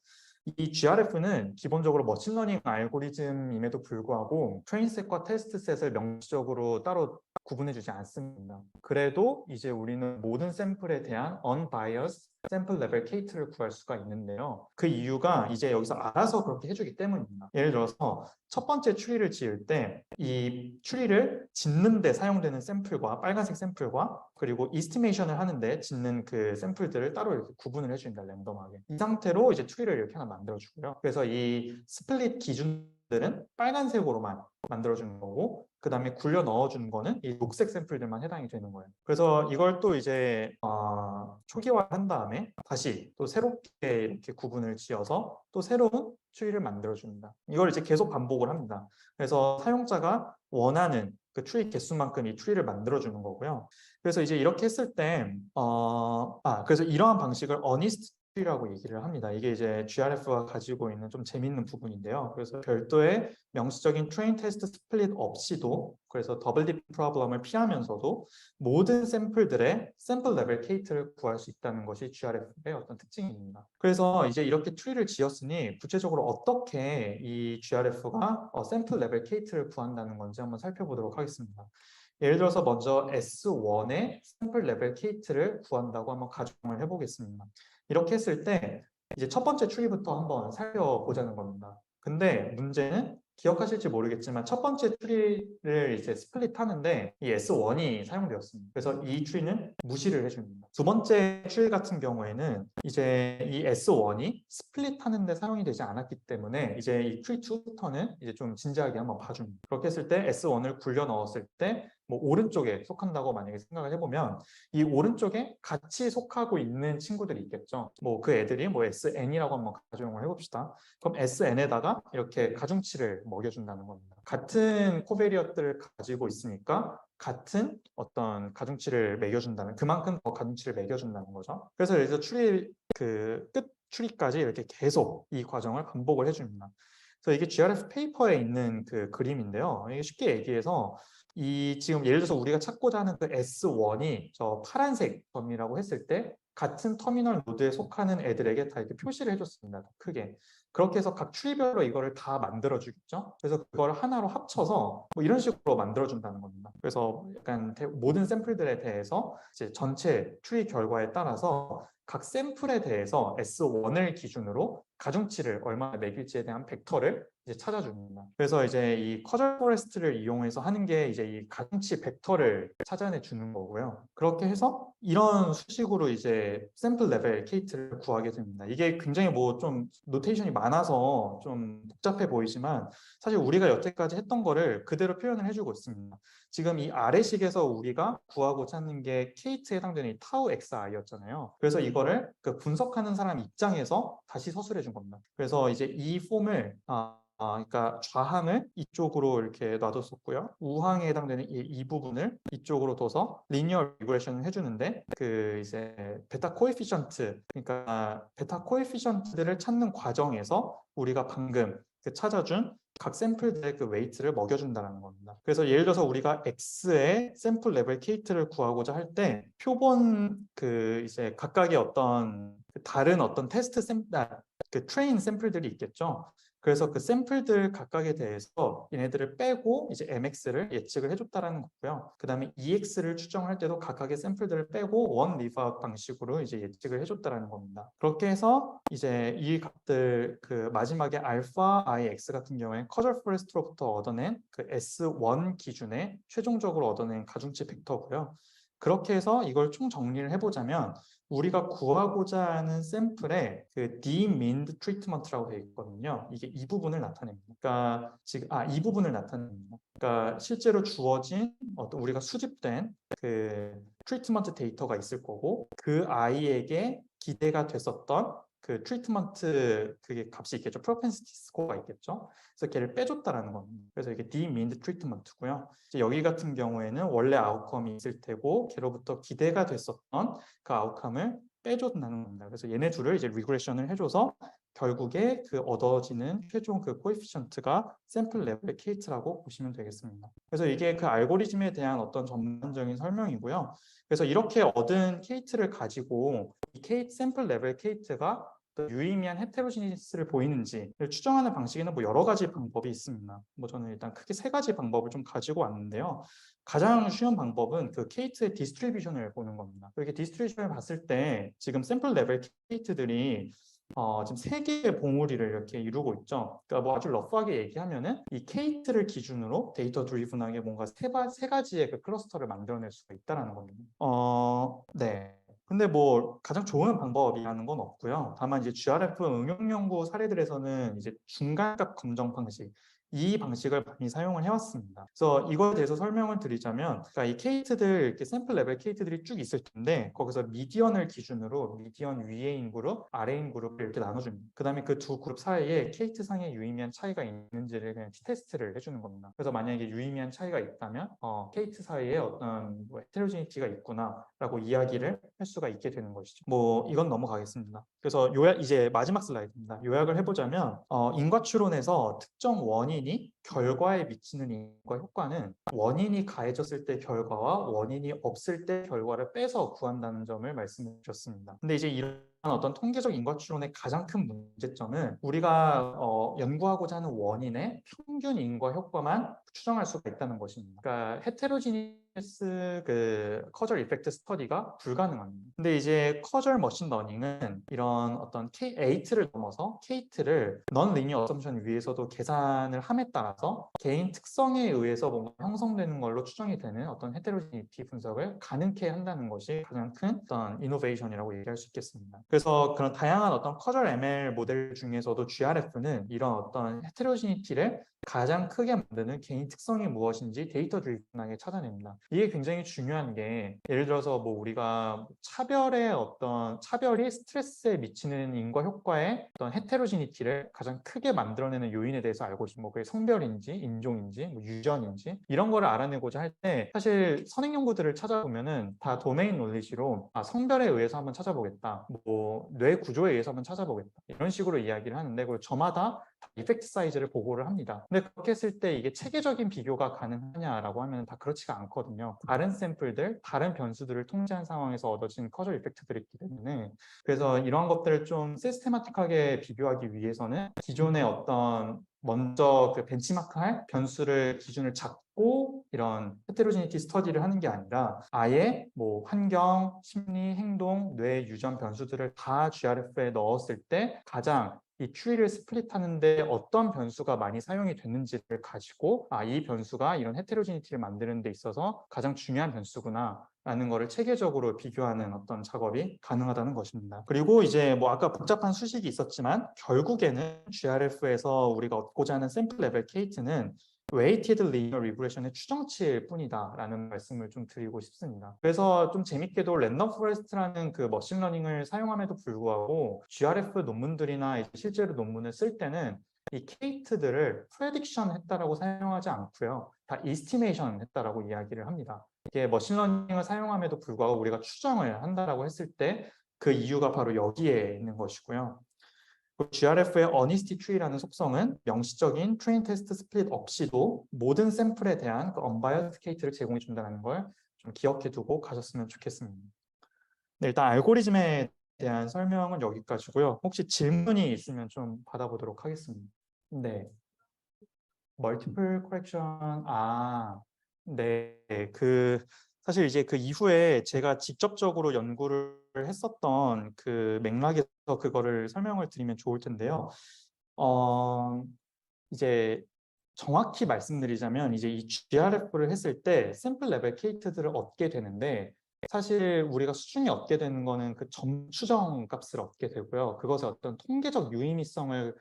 이 GRF는 기본적으로 머신러닝 알고리즘임에도 불구하고 트레인셋과 테스트셋을 명시적으로 따로 구분해주지 않습니다. 그래도 이제 우리는 모든 샘플에 대한 unbiased 샘플 레벨 K를 구할 수가 있는데요. 그 이유가 이제 여기서 알아서 그렇게 해주기 때문입니다. 예를 들어서 첫 번째 추리를 지을 때 이 추리를 짓는 데 사용되는 샘플과 빨간색 샘플과 그리고 이스티메이션을 하는데 짓는 그 샘플들을 따로 이렇게 구분을 해줍니다. 랜덤하게. 이 상태로 이제 추리를 이렇게 하나 만들어주고요. 그래서 이 스플릿 기준들은 빨간색으로만 만들어주는 거고 그 다음에 굴려 넣어주는 거는 이 녹색 샘플들만 해당이 되는 거예요. 그래서 이걸 또 이제 초기화한 다음에 다시 또 새롭게 이렇게 구분을 지어서 또 새로운 추리를 만들어줍니다. 이걸 이제 계속 반복을 합니다. 그래서 사용자가 원하는 그 추리 개수만큼 이 추리를 만들어주는 거고요. 그래서 이제 이렇게 했을 때, 그래서 이러한 방식을 어니스트 트리라고 얘기를 합니다. 이게 이제 GRF가 가지고 있는 좀 재밌는 부분인데요. 그래서 별도의 명시적인 트레인 테스트 스플릿 없이도 그래서 더블 딥 프로블럼을 피하면서도 모든 샘플들의 샘플 레벨 K를 구할 수 있다는 것이 GRF의 어떤 특징입니다. 그래서 이제 이렇게 트리를 지었으니 구체적으로 어떻게 이 GRF가 샘플 레벨 K를 구한다는 건지 한번 살펴보도록 하겠습니다. 예를 들어서 먼저 S1의 샘플 레벨 K를 구한다고 한번 가정을 해보겠습니다. 이렇게 했을 때 이제 첫 번째 추리부터 한번 살펴보자는 겁니다. 근데 문제는 기억하실지 모르겠지만 첫 번째 추리를 이제 스플릿 하는데 이 S1이 사용되었습니다. 그래서 이 추리는 무시를 해줍니다. 두 번째 추리 같은 경우에는 이제 이 S1이 스플릿 하는데 사용이 되지 않았기 때문에 이제 이 추리 2부터는 이제 좀 진지하게 한번 봐줍니다. 그렇게 했을 때 S1을 굴려 넣었을 때 뭐 오른쪽에 속한다고 만약에 생각을 해보면 이 오른쪽에 같이 속하고 있는 친구들이 있겠죠. 뭐 그 애들이 뭐 SN이라고 한번 가정을 해봅시다. 그럼 SN에다가 이렇게 가중치를 먹여준다는 겁니다. 같은 코베리어트를 가지고 있으니까 같은 어떤 가중치를 매겨준다는 그만큼 더 가중치를 매겨준다는 거죠. 그래서 여기서 추리 그 끝 추리까지 이렇게 계속 이 과정을 반복을 해줍니다. 그래서 이게 GRF 페이퍼에 있는 그 그림인데요. 이게 쉽게 얘기해서 이 지금 예를 들어서 우리가 찾고자 하는 그 S1이 저 파란색 점이라고 했을 때 같은 터미널 노드에 속하는 애들에게 다 이렇게 표시를 해줬습니다. 더 크게. 그렇게 해서 각 트리별로 이거를 다 만들어주겠죠. 그래서 그걸 하나로 합쳐서 뭐 이런 식으로 만들어준다는 겁니다. 그래서 약간 모든 샘플들에 대해서 이제 전체 트리 결과에 따라서 각 샘플에 대해서 S1을 기준으로 가중치를 얼마나 매길지에 대한 벡터를 이제 찾아줍니다. 그래서 이제 이 커절 포레스트를 이용해서 하는 게 이제 이 가중치 벡터를 찾아내 주는 거고요. 그렇게 해서 이런 수식으로 이제 샘플 레벨 케이트를 구하게 됩니다. 이게 굉장히 뭐 좀 노테이션이 많아서 좀 복잡해 보이지만 사실 우리가 여태까지 했던 거를 그대로 표현을 해주고 있습니다. 지금 이 아래식에서 우리가 구하고 찾는 게 케이트에 해당되는 이 타우 xi였잖아요. 그래서 이거를 그 분석하는 사람 입장에서 다시 서술해 준 겁니다. 그래서 이제 이 폼을 그러니까 좌항을 이쪽으로 이렇게 놔뒀었고요. 우항에 해당되는 이 부분을 이쪽으로 둬서 리니어 리그레션을 해주는데 그 이제 베타 코에피션트 그러니까 베타 코에피션트들을 찾는 과정에서 우리가 방금 그 찾아준 각 샘플들의 그 웨이트를 먹여준다는 겁니다. 그래서 예를 들어서 우리가 X의 샘플 레벨 케이트를 구하고자 할 때 표본 그 이제 각각의 어떤 다른 어떤 테스트 그 트레인 샘플들이 있겠죠. 그래서 그 샘플들 각각에 대해서 얘네들을 빼고 이제 MX를 예측을 해줬다라는 거고요. 그 다음에 EX를 추정할 때도 각각의 샘플들을 빼고 원 리브아웃 방식으로 이제 예측을 해줬다라는 겁니다. 그렇게 해서 이제 이 값들 그 마지막에 알파 IX 같은 경우에 커절 포레스트로부터 얻어낸 그 S1 기준에 최종적으로 얻어낸 가중치 벡터고요. 그렇게 해서 이걸 총 정리를 해보자면 우리가 구하고자 하는 샘플에 그 D-mean treatment라고 되어 있거든요. 이게 이 부분을 나타냅니다. 그러니까 지금 이 부분을 나타냅니다. 그러니까 실제로 주어진 어떤 우리가 수집된 그 트리트먼트 데이터가 있을 거고 그 아이에게 기대가 됐었던 그 트리트먼트 그게 값이 있겠죠. 프로펜시티 스코어가 있겠죠. 그래서 걔를 빼줬다라는 겁니다. 그래서 이게 D-mean treatment고요. 여기 같은 경우에는 원래 아웃컴이 있을 테고 걔로부터 기대가 됐었던 그 아웃컴을 빼줬다는 겁니다. 그래서 얘네 둘을 이제 리그레션을 해줘서 결국에 그 얻어지는 최종 그 코에피션트가 샘플 레벨 케이트라고 보시면 되겠습니다. 그래서 이게 그 알고리즘에 대한 어떤 전반적인 설명이고요. 그래서 이렇게 얻은 케이트를 가지고 이 샘플 레벨 케이트가 유의미한 헤테로지니스를 보이는지를 추정하는 방식에는 뭐 여러 가지 방법이 있습니다. 뭐 저는 일단 크게 세 가지 방법을 좀 가지고 왔는데요. 가장 쉬운 방법은 그 케이트의 디스트리뷰션을 보는 겁니다. 이렇게 디스트리뷰션을 봤을 때 지금 샘플 레벨 케이트들이 지금 세 개의 봉우리를 이렇게 이루고 있죠. 그러니까 뭐 아주 러프하게 얘기하면은 이 케이트를 기준으로 데이터 드리븐하게 뭔가 세 가지의 그 클러스터를 만들어낼 수가 있다라는 겁니다. 네. 근데 뭐 가장 좋은 방법이라는 건 없고요. 다만 이제 GRF 응용 연구 사례들에서는 이제 중간값 검정 방식 이 방식을 많이 사용을 해왔습니다. 그래서 이거에 대해서 설명을 드리자면, 그러니까 이 케이트들 이렇게 샘플 레벨 케이트들이 쭉 있을 텐데 거기서 미디언을 기준으로 미디언 위에인 그룹, 아래인 그룹을 이렇게 나눠줍니다. 그다음에 그 두 그룹 사이에 케이트 상에 유의미한 차이가 있는지를 그냥 T-테스트를 해주는 겁니다. 그래서 만약에 유의미한 차이가 있다면 케이트 사이에 어떤 뭐 헤테로지니티가 있구나라고 이야기를 할 수가 있게 되는 것이죠. 뭐 이건 넘어가겠습니다. 그래서 이제 마지막 슬라이드입니다. 요약을 해보자면 인과 추론에서 특정 원인이 결과에 미치는 인과 효과는 원인이 가해졌을 때 결과와 원인이 없을 때 결과를 빼서 구한다는 점을 말씀해 주셨습니다. 근데 이제 이런 어떤 통계적 인과 추론의 가장 큰 문제점은 우리가 연구하고자 하는 원인의 평균 인과 효과만 추정할 수가 있다는 것입니다. 그러니까 헤테로지니스 그 커절 이펙트 스터디가 불가능합니다. 근데 이제 커절 머신 러닝은 이런 어떤 K8를 넘어서 K8를 넌 리니어 어썸션 위에서도 계산을 함에 따라서 개인 특성에 의해서 뭔가 형성되는 걸로 추정이 되는 어떤 헤테로지니티 분석을 가능케 한다는 것이 가장 큰 어떤 이노베이션이라고 얘기할 수 있겠습니다. 그래서 그런 다양한 어떤 커절 ML 모델 중에서도 GRF는 이런 어떤 헤테로지니티를 가장 크게 만드는 개인 특성이 무엇인지 데이터 드리븐하게 찾아냅니다. 이게 굉장히 중요한 게 예를 들어서 뭐 우리가 차별이 스트레스에 미치는 인과 효과의 어떤 헤테로지니티를 가장 크게 만들어내는 요인에 대해서 알고 있으면 뭐 그게 성별인지 인종인지 뭐 유전인지 이런 거를 알아내고자 할 때 사실 선행 연구들을 찾아보면은 다 도메인 논리지로 성별에 의해서 한번 찾아보겠다, 뭐 뇌 구조에 의해서 한번 찾아보겠다 이런 식으로 이야기를 하는데 그 저마다 이펙트 사이즈를 보고를 합니다. 근데 그렇게 했을 때 이게 체계적인 비교가 가능하냐라고 하면 다 그렇지가 않거든요. 다른 샘플들, 다른 변수들을 통제한 상황에서 얻어진 커저 이펙트들이 있기 때문에, 그래서 이러한 것들을 좀 시스테마틱하게 비교하기 위해서는 기존의 어떤 먼저 그 벤치마크할 변수를 기준을 잡고 이런 헤테로지니티 스터디를 하는 게 아니라 아예 뭐 환경, 심리, 행동, 뇌 유전 변수들을 다 GRF에 넣었을 때 가장 이 트리를 스플릿하는데 어떤 변수가 많이 사용이 됐는지를 가지고 이 변수가 이런 헤테로지니티를 만드는 데 있어서 가장 중요한 변수구나 라는 거를 체계적으로 비교하는 어떤 작업이 가능하다는 것입니다. 그리고 이제 뭐 아까 복잡한 수식이 있었지만 결국에는 GRF에서 우리가 얻고자 하는 샘플 레벨 케이트는 웨이티드 리니어 리그레션의 추정치일 뿐이다 라는 말씀을 좀 드리고 싶습니다. 그래서 좀 재밌게도 랜덤 포레스트라는 그 머신러닝을 사용함에도 불구하고 GRF 논문들이나 실제로 논문을 쓸 때는 이 케이트들을 프레딕션 했다라고 사용하지 않고요. 다 이스티메이션 했다라고 이야기를 합니다. 이게 머신러닝을 사용함에도 불구하고 우리가 추정을 한다라고 했을 때 그 이유가 바로 여기에 있는 것이고요. GRF의 어니스티 트리라는 속성은 명시적인 트레인 테스트 스플릿 없이도 모든 샘플에 대한 그 언바이어스 케이트를 제공해 준다는 걸 좀 기억해 두고 가셨으면 좋겠습니다. 네, 일단 알고리즘에 대한 설명은 여기까지고요. 혹시 질문이 있으면 좀 받아보도록 하겠습니다. 네, 멀티플 커렉션, 네, 사실 이제 그 이후에 제가 직접적으로 연구를 했었던 그 맥락에서 그거를 설명을 드리면 좋을 텐데요. 이제 정확히 말씀드리자면 이제 이 GRF를 했을 때 샘플 레벨 케이트들을 얻게 되는데 사실 우리가 수준이 얻게 되는 거는 그 점 추정 값을 얻게 되고요. 그것의 어떤 통계적 유의미성을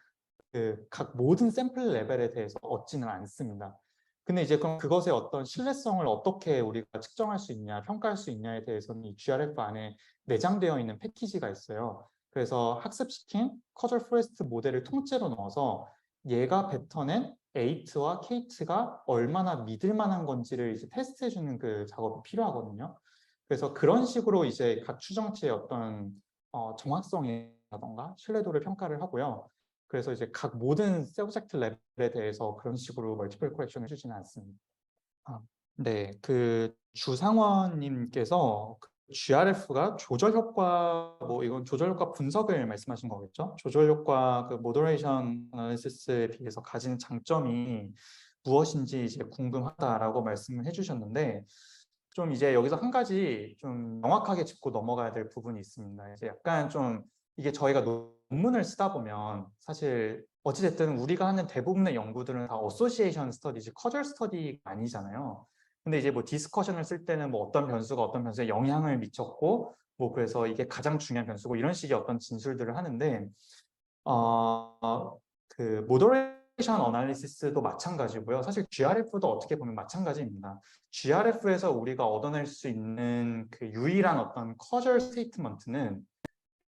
그 각 모든 샘플 레벨에 대해서 얻지는 않습니다. 근데 이제 그럼 그것의 어떤 신뢰성을 어떻게 우리가 측정할 수 있냐, 평가할 수 있냐에 대해서는 이 GRF 안에 내장되어 있는 패키지가 있어요. 그래서 학습시킨 커절 포레스트 모델을 통째로 넣어서 얘가 뱉어낸 에이트와 케이트가 얼마나 믿을 만한 건지를 이제 테스트해주는 그 작업이 필요하거든요. 그래서 그런 식으로 이제 각 추정치의 어떤 정확성이라던가 신뢰도를 평가를 하고요. 그래서 이제 각 모든 서브젝트 레벨에 대해서 그런 식으로 멀티플 커렉션을 해주지는 않습니다. 네, 그 주상원님께서 GRF가 조절 효과, 뭐 이건 조절 효과 분석을 말씀하신 거겠죠? 조절 효과 그 모더레이션 어널리시스에 비해서 가진 장점이 무엇인지 이제 궁금하다라고 말씀을 해주셨는데, 좀 이제 여기서 한 가지 좀 명확하게 짚고 넘어가야 될 부분이 있습니다. 이제 약간 좀 이게 저희가 논문을 쓰다 보면 사실 어찌됐든 우리가 하는 대부분의 연구들은 다 어소시에이션 스터디지 커절 스터디가 아니잖아요. 근데 이제 뭐 디스커션을 쓸 때는 뭐 어떤 변수가 어떤 변수에 영향을 미쳤고 뭐 그래서 이게 가장 중요한 변수고 이런 식의 어떤 진술들을 하는데 그 모더레이션 어널리시스도 마찬가지고요. 사실 GRF도 어떻게 보면 마찬가지입니다. GRF에서 우리가 얻어낼 수 있는 그 유일한 어떤 커절 스테이트먼트는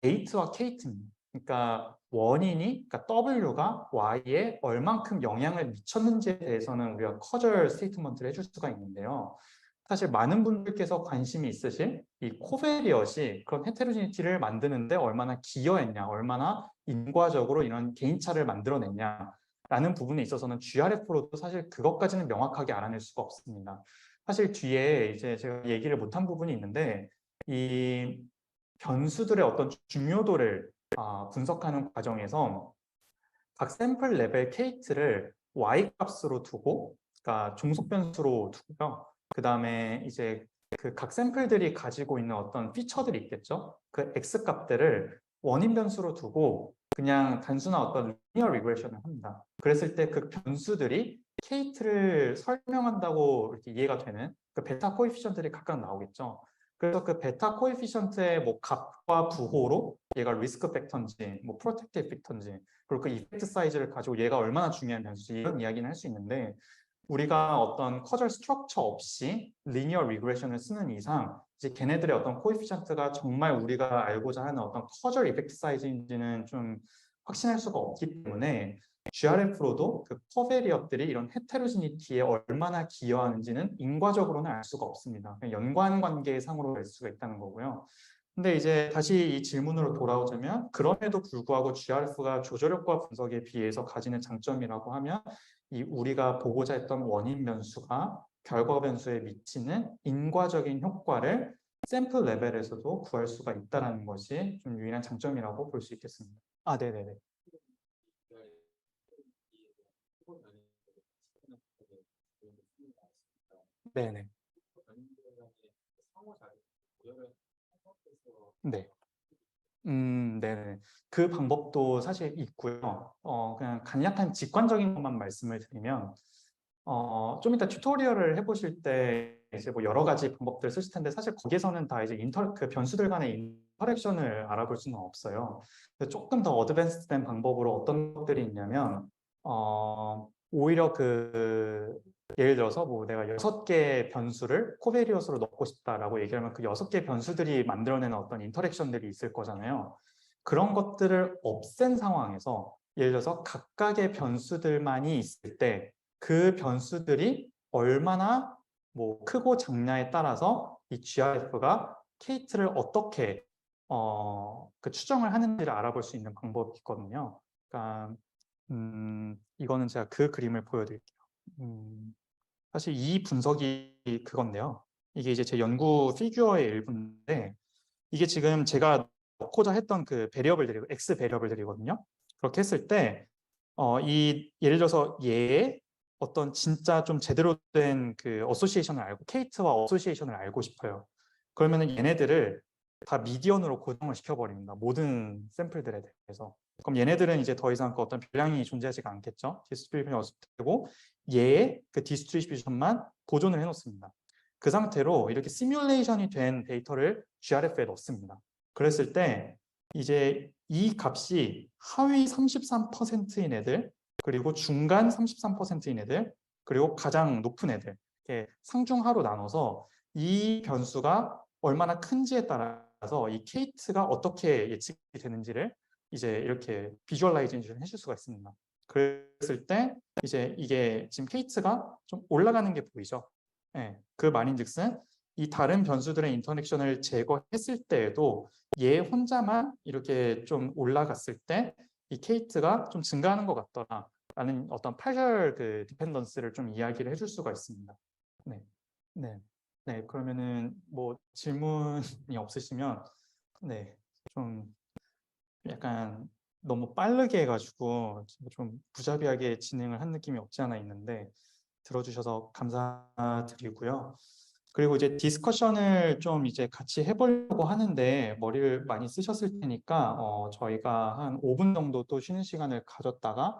에이트와 케이트입니다. 그러니까 원인이, 그러니까 W가 Y에 얼만큼 영향을 미쳤는지에 대해서는 우리가 커절 스테이트먼트를 해줄 수가 있는데요. 사실 많은 분들께서 관심이 있으신 이 코베리엇이 그런 헤테로지니티를 만드는데 얼마나 기여했냐, 얼마나 인과적으로 이런 개인차를 만들어냈냐라는 부분에 있어서는 GRF로도 사실 그것까지는 명확하게 알아낼 수가 없습니다. 사실 뒤에 이제 제가 얘기를 못한 부분이 있는데 이 변수들의 어떤 중요도를 분석하는 과정에서 각 샘플 레벨 케이트를 y 값으로 두고, 그러니까 종속 변수로 두고요. 그 다음에 이제 그 각 샘플들이 가지고 있는 어떤 피처들이 있겠죠. 그 x 값들을 원인 변수로 두고 그냥 단순한 어떤 리니어 리그레션을 합니다. 그랬을 때 그 변수들이 케이트를 설명한다고 이렇게 이해가 되는 그 베타 코에피션트들이 각각 나오겠죠. 그래서 그 베타 코에피션트의 뭐 값과 부호로 얘가 리스크 팩터인지 뭐 프로텍티브 팩터인지 그리고 그 이펙트 사이즈를 가지고 얘가 얼마나 중요한 변수지 이런 이야기는 할 수 있는데 우리가 어떤 커절 스트럭처 없이 리니어 리그레션을 쓰는 이상 이제 걔네들의 어떤 코에피션트가 정말 우리가 알고자 하는 어떤 커절 이펙트 사이즈인지는 좀 확신할 수가 없기 때문에 GRF로도 그 커베리엇들이 이런 헤테로지니티에 얼마나 기여하는지는 인과적으로는 알 수가 없습니다. 연관 관계상으로 알 수가 있다는 거고요. 근데 이제 다시 이 질문으로 돌아오자면 그럼에도 불구하고 GRF가 조절효과 분석에 비해서 가지는 장점이라고 하면 이 우리가 보고자 했던 원인 변수가 결과 변수에 미치는 인과적인 효과를 샘플 레벨에서도 구할 수가 있다는 것이 좀 유일한 장점이라고 볼 수 있겠습니다. 아, 네네네. 네네. 네. 네네. 그 방법도 사실 있고요. 그냥 간략한 직관적인 것만 말씀을 드리면, 좀 이따 튜토리얼을 해보실 때 이제 뭐 여러 가지 방법들 쓰실 텐데 사실 거기에서는 다 이제 그 변수들 간의 인터랙션을 알아볼 수는 없어요. 그래서 조금 더 어드밴스된 방법으로 어떤 것들이 있냐면, 오히려 예를 들어서 뭐 내가 6개 변수를 코베리어스로 넣고 싶다라고 얘기하면 그 6개 변수들이 만들어내는 어떤 인터랙션들이 있을 거잖아요. 그런 것들을 없앤 상황에서 예를 들어서 각각의 변수들만이 있을 때 그 변수들이 얼마나 뭐 크고 작냐에 따라서 이 GRF가 케이트를 어떻게 그 추정을 하는지를 알아볼 수 있는 방법이 있거든요. 그러니까 이거는 제가 그 그림을 보여드릴게요. 사실 이 분석이 그건데요. 이게 이제 제 연구 피규어의 일부인데 이게 지금 제가 넣고자 했던 그 베리어블들이고 X 베리어블들이거든요. 그렇게 했을 때 예를 들어서 얘의 어떤 진짜 좀 제대로 된 그 어소시에이션을 알고 케이트와 어소시에이션을 알고 싶어요. 그러면은 얘네들을 다 미디언으로 고정을 시켜버립니다. 모든 샘플들에 대해서. 그럼 얘네들은 이제 더 이상 그 어떤 별량이 존재하지가 않겠죠. 디스트리뷰션이 어떻되고 얘의 그 디스트리뷰션만 보존을 해놓습니다. 그 상태로 이렇게 시뮬레이션이 된 데이터를 GRF에 넣습니다. 그랬을 때 이제 이 값이 하위 33%인 애들, 그리고 중간 33%인 애들, 그리고 가장 높은 애들, 이렇게 상중하로 나눠서 이 변수가 얼마나 큰지에 따라서 이 케이트가 어떻게 예측이 되는지를 이제 이렇게 비주얼라이제이션 해줄 수가 있습니다. 그랬을 때 이제 이게 지금 케이트가 좀 올라가는 게 보이죠? 네, 그 말인즉슨 이 다른 변수들의 인터랙션을 제거했을 때에도 얘 혼자만 이렇게 좀 올라갔을 때 이 케이트가 좀 증가하는 것 같더라라는 어떤 파셜 그 디펜던스를 좀 이야기를 해줄 수가 있습니다. 네, 네, 네. 그러면은 뭐 질문이 없으시면 네, 좀 약간 너무 빠르게 해가지고 좀 부자비하게 진행을 한 느낌이 없지 않아 있는데 들어주셔서 감사드리고요. 그리고 이제 디스커션을 좀 이제 같이 해보려고 하는데 머리를 많이 쓰셨을 테니까 저희가 한 5분 정도 또 쉬는 시간을 가졌다가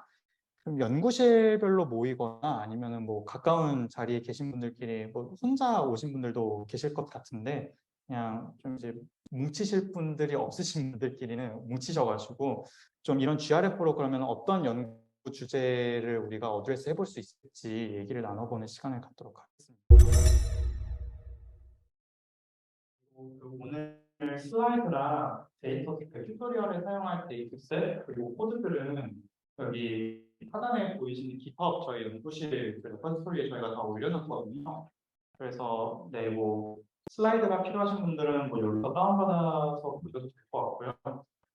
좀 연구실별로 모이거나 아니면은 뭐 가까운 자리에 계신 분들끼리 뭐 혼자 오신 분들도 계실 것 같은데 그냥 좀 이제 뭉치실 분들이 없으신 분들끼리는 뭉치셔가지고 좀 이런 GRF로 그러면 어떤 연구 주제를 우리가 어드레스 해볼 수 있을지 얘기를 나눠보는 시간을 갖도록 하겠습니다. 오늘 슬라이드랑 데이터 튜토리얼에 사용할 데이터셋 그리고 코드들은 여기 하단에 보이시는 GitHub 저희 연구실 레퍼토리에 저희가 다 올려놨거든요. 그래서 네, 뭐 슬라이드가 필요하신 분들은 뭐 여기서 다운받아서 보셔도 될 것 같고요.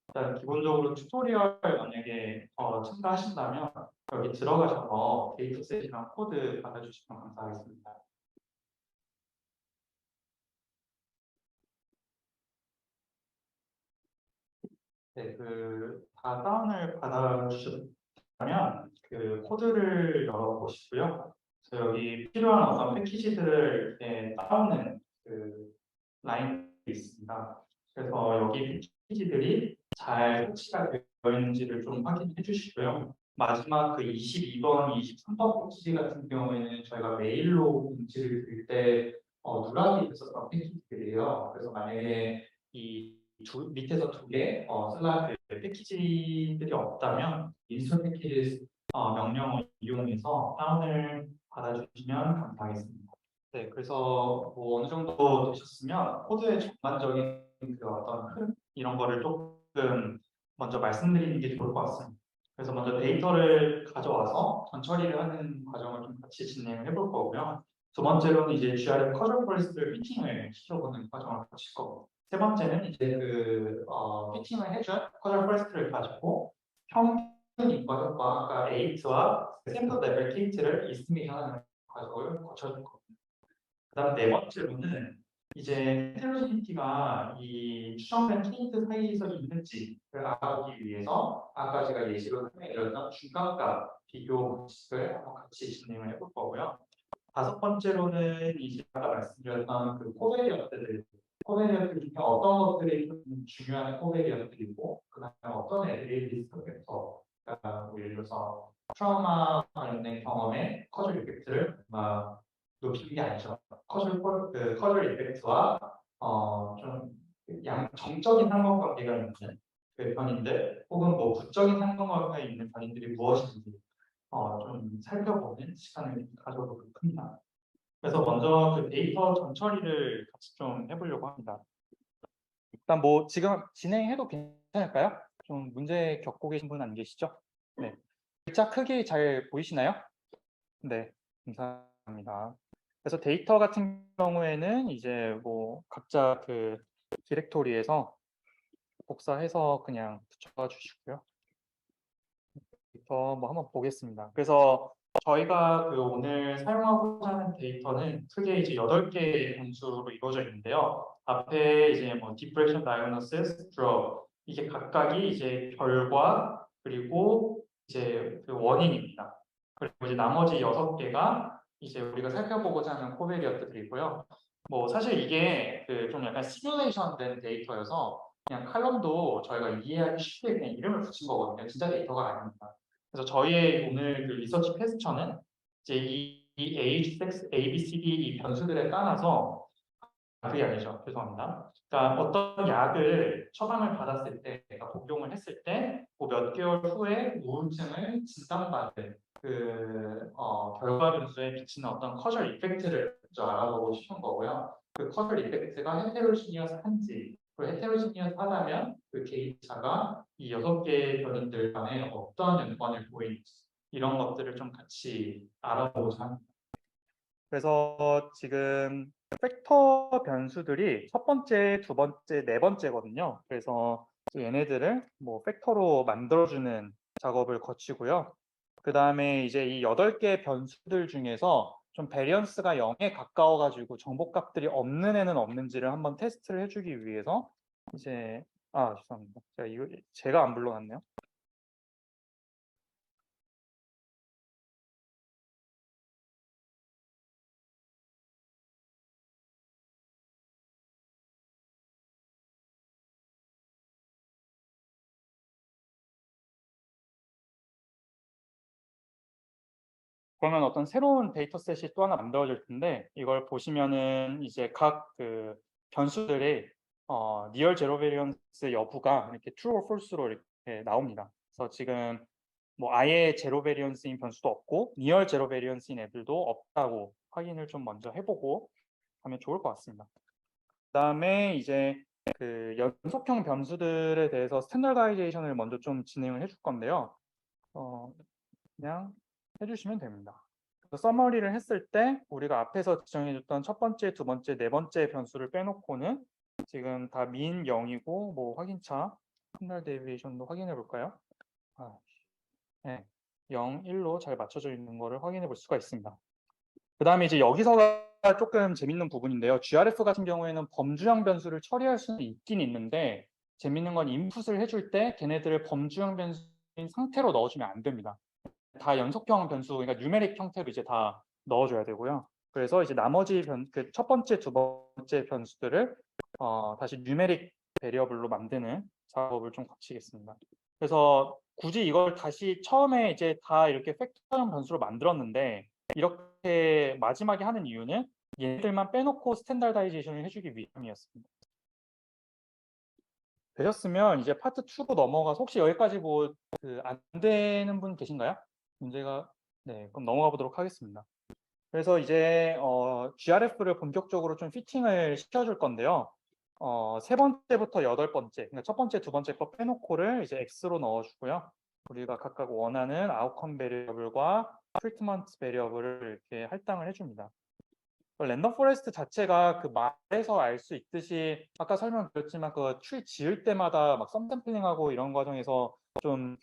일단 기본적으로 튜토리얼 만약에 참가하신다면 여기 들어가셔서 데이터셋이랑 코드 받아주시면 감사하겠습니다. 네, 다 다운을 받아주셨다면 그 코드를 열어보시고요. 그래서 여기 필요한 어떤 패키지들을 이렇게 다운은 그 라인이 있습니다. 그래서 여기 패키지들이 잘 설치가 되어 있는지를 좀 확인해 주시고요. 마지막 그 22번, 23번 패키지 같은 경우에는 저희가 메일로 공지를 드릴 때 누락이 됐었던 패키지들이에요. 그래서 만약에 이 밑에서 두 개 슬라이드 패키지들이 없다면 인스톨 패키지 명령을 이용해서 다운을 받아주시면 감사하겠습니다. 네, 그래서 뭐 어느 정도 되셨으면 코드의 전반적인 그 어떤 흐름 이런 거를 조금 먼저 말씀드리는 게 좋을 것 같습니다. 그래서 먼저 데이터를 가져와서 전처리를 하는 과정을 좀 같이 진행을 해볼 거고요. 두 번째로는 이제 GRF 커저 폴리스를 피팅을 시켜보는 과정을 거칠 거고 세 번째는 이제 피팅을 해준 커널 퍼스트를 가지고 평균 인과 효과, 아까 에이트와 샘플 레벨 케이트를 이스티메이션하는 과정을 거쳐줄 겁니다. 그다음 네 번째로는 이제 헤테로지니티가 이 추정된 케이트 사이에서 있는지를 알아보기 위해서 아까 제가 예시로 설명드렸던 중간값 비교 방식을 한번 같이 진행을 해볼 거고요. 다섯 번째로는 이제 아까 말씀드렸던 그 코베리어트 중에 어떤 것들이 좀 중요한 코베리어트이고 그다음에 어떤 애들이 리스크에서 뭐 예를 들어서 트라우마 관련된 경험의 커즐 이펙트를 높이는 게 아니죠. 커즐 이펙트와 좀 정적인 상관관계가 있는 그 변인들 혹은 뭐 부적인 상관관계가 있는 변인들이 무엇인지 좀 살펴보는 시간을 가져보고 큽니다. 그래서 먼저 그 데이터 전처리를 같이 좀 해보려고 합니다. 일단 뭐 지금 진행해도 괜찮을까요? 좀 문제 겪고 계신 분 안 계시죠? 네. 글자 크기 잘 보이시나요? 네, 감사합니다. 그래서 데이터 같은 경우에는 이제 뭐 각자 그 디렉토리에서 복사해서 그냥 붙여 주시고요. 데이터 뭐 한번 보겠습니다. 그래서 저희가 그 오늘 사용하고자 하는 데이터는 크게 이제 8개의 변수로 이루어져 있는데요. 앞에 이제 뭐 Depression Diagnosis, Drug 이게 각각이 이제 결과 그리고 이제 그 원인입니다. 그리고 이제 나머지 6개가 이제 우리가 살펴보고자 하는 코베리어트들이고요. 뭐 사실 이게 그 좀 약간 시뮬레이션 된 데이터여서 그냥 칼럼도 저희가 이해하기 쉽게 그냥 이름을 붙인 거거든요. 진짜 데이터가 아닙니다. 그래서 저희의 오늘 그 리서치 퀘스천은 이제 이 age, sex, A, B, C, D 이 변수들에 따라서 그게 아니죠. 죄송합니다. 그러니까 어떤 약을 처방을 받았을 때, 내가 복용을 했을 때, 몇 개월 후에 우울증을 진단받을 결과 변수에 미치는 어떤 커즐 이펙트를 먼저 알아보고 싶은 거고요. 그 커즐 이펙트가 헤테로지니어스한지, 그 헤테로지니어스하다면 그 개인차가 이 6개의 변인들 간에 어떠한 연관을 보이는지 이런 것들을 좀 같이 알아보고자 합니다. 그래서 지금 팩터 변수들이 첫 번째, 두 번째, 네 번째거든요. 그래서 얘네들을 뭐 팩터로 만들어주는 작업을 거치고요. 그 다음에 이제 이 8개 변수들 중에서 좀 베리언스가 0에 가까워가지고 정보값들이 없는 애는 없는지를 한번 테스트를 해주기 위해서 이제 죄송합니다. 제가 안 불러놨네요. 그러면 어떤 새로운 데이터셋이 또 하나 만들어질 텐데 이걸 보시면은 이제 각 그 변수들의 니얼 제로 베리언스 여부가 이렇게 true or false로 이렇게 나옵니다. 그래서 지금 뭐 아예 제로 베리언스인 변수도 없고 니얼 제로 베리언스인 애들도 없다고 확인을 좀 먼저 해보고 하면 좋을 것 같습니다. 그다음에 이제 그 연속형 변수들에 대해서 스탠다다이제이션을 먼저 좀 진행을 해줄 건데요. 그냥 해주시면 됩니다. 서머리를 했을 때 우리가 앞에서 지정해줬던 첫 번째, 두 번째, 네 번째 변수를 빼놓고는 지금 다 민 0이고 뭐 확인차 스탠다드 데비에이션도 확인해 볼까요? 네, 0, 1로 잘 맞춰져 있는 거를 확인해 볼 수가 있습니다. 그 다음에 이제 여기서가 조금 재밌는 부분인데요. GRF 같은 경우에는 범주형 변수를 처리할 수는 있긴 있는데 재밌는 건 인풋을 해줄 때 걔네들을 범주형 변수인 상태로 넣어주면 안 됩니다. 다 연속형 변수, 그러니까 뉴메릭 형태로 이제 다 넣어줘야 되고요. 그래서 이제 나머지 그 첫 번째, 두 번째 변수들을 다시 뉴메릭 베리어블로 만드는 작업을 좀 거치겠습니다. 그래서 굳이 이걸 다시 처음에 이제 다 이렇게 팩터형 변수로 만들었는데 이렇게 마지막에 하는 이유는 얘들만 빼놓고 스탠다다이제이션을 해주기 위함이었습니다. 되셨으면 이제 파트 2로 넘어가서 혹시 여기까지 뭐 안 되는 분 계신가요? 문제가 네, 그럼 넘어가 보도록 하겠습니다. 그래서 이제 GRF를 본격적으로 좀 피팅을 시켜줄 건데요. 세 번째부터 여덟 번째, 그러니까 첫 번째, 두 번째 거 빼놓고를 이제 X로 넣어주고요. 우리가 각각 원하는 아웃컴 베리어블과 트리트먼트 베리어블을 이렇게 할당을 해줍니다. 랜덤 포레스트 자체가 그 말에서 알 수 있듯이 아까 설명드렸지만 그 트리 지을 때마다 막 썸샘플링하고 이런 과정에서 좀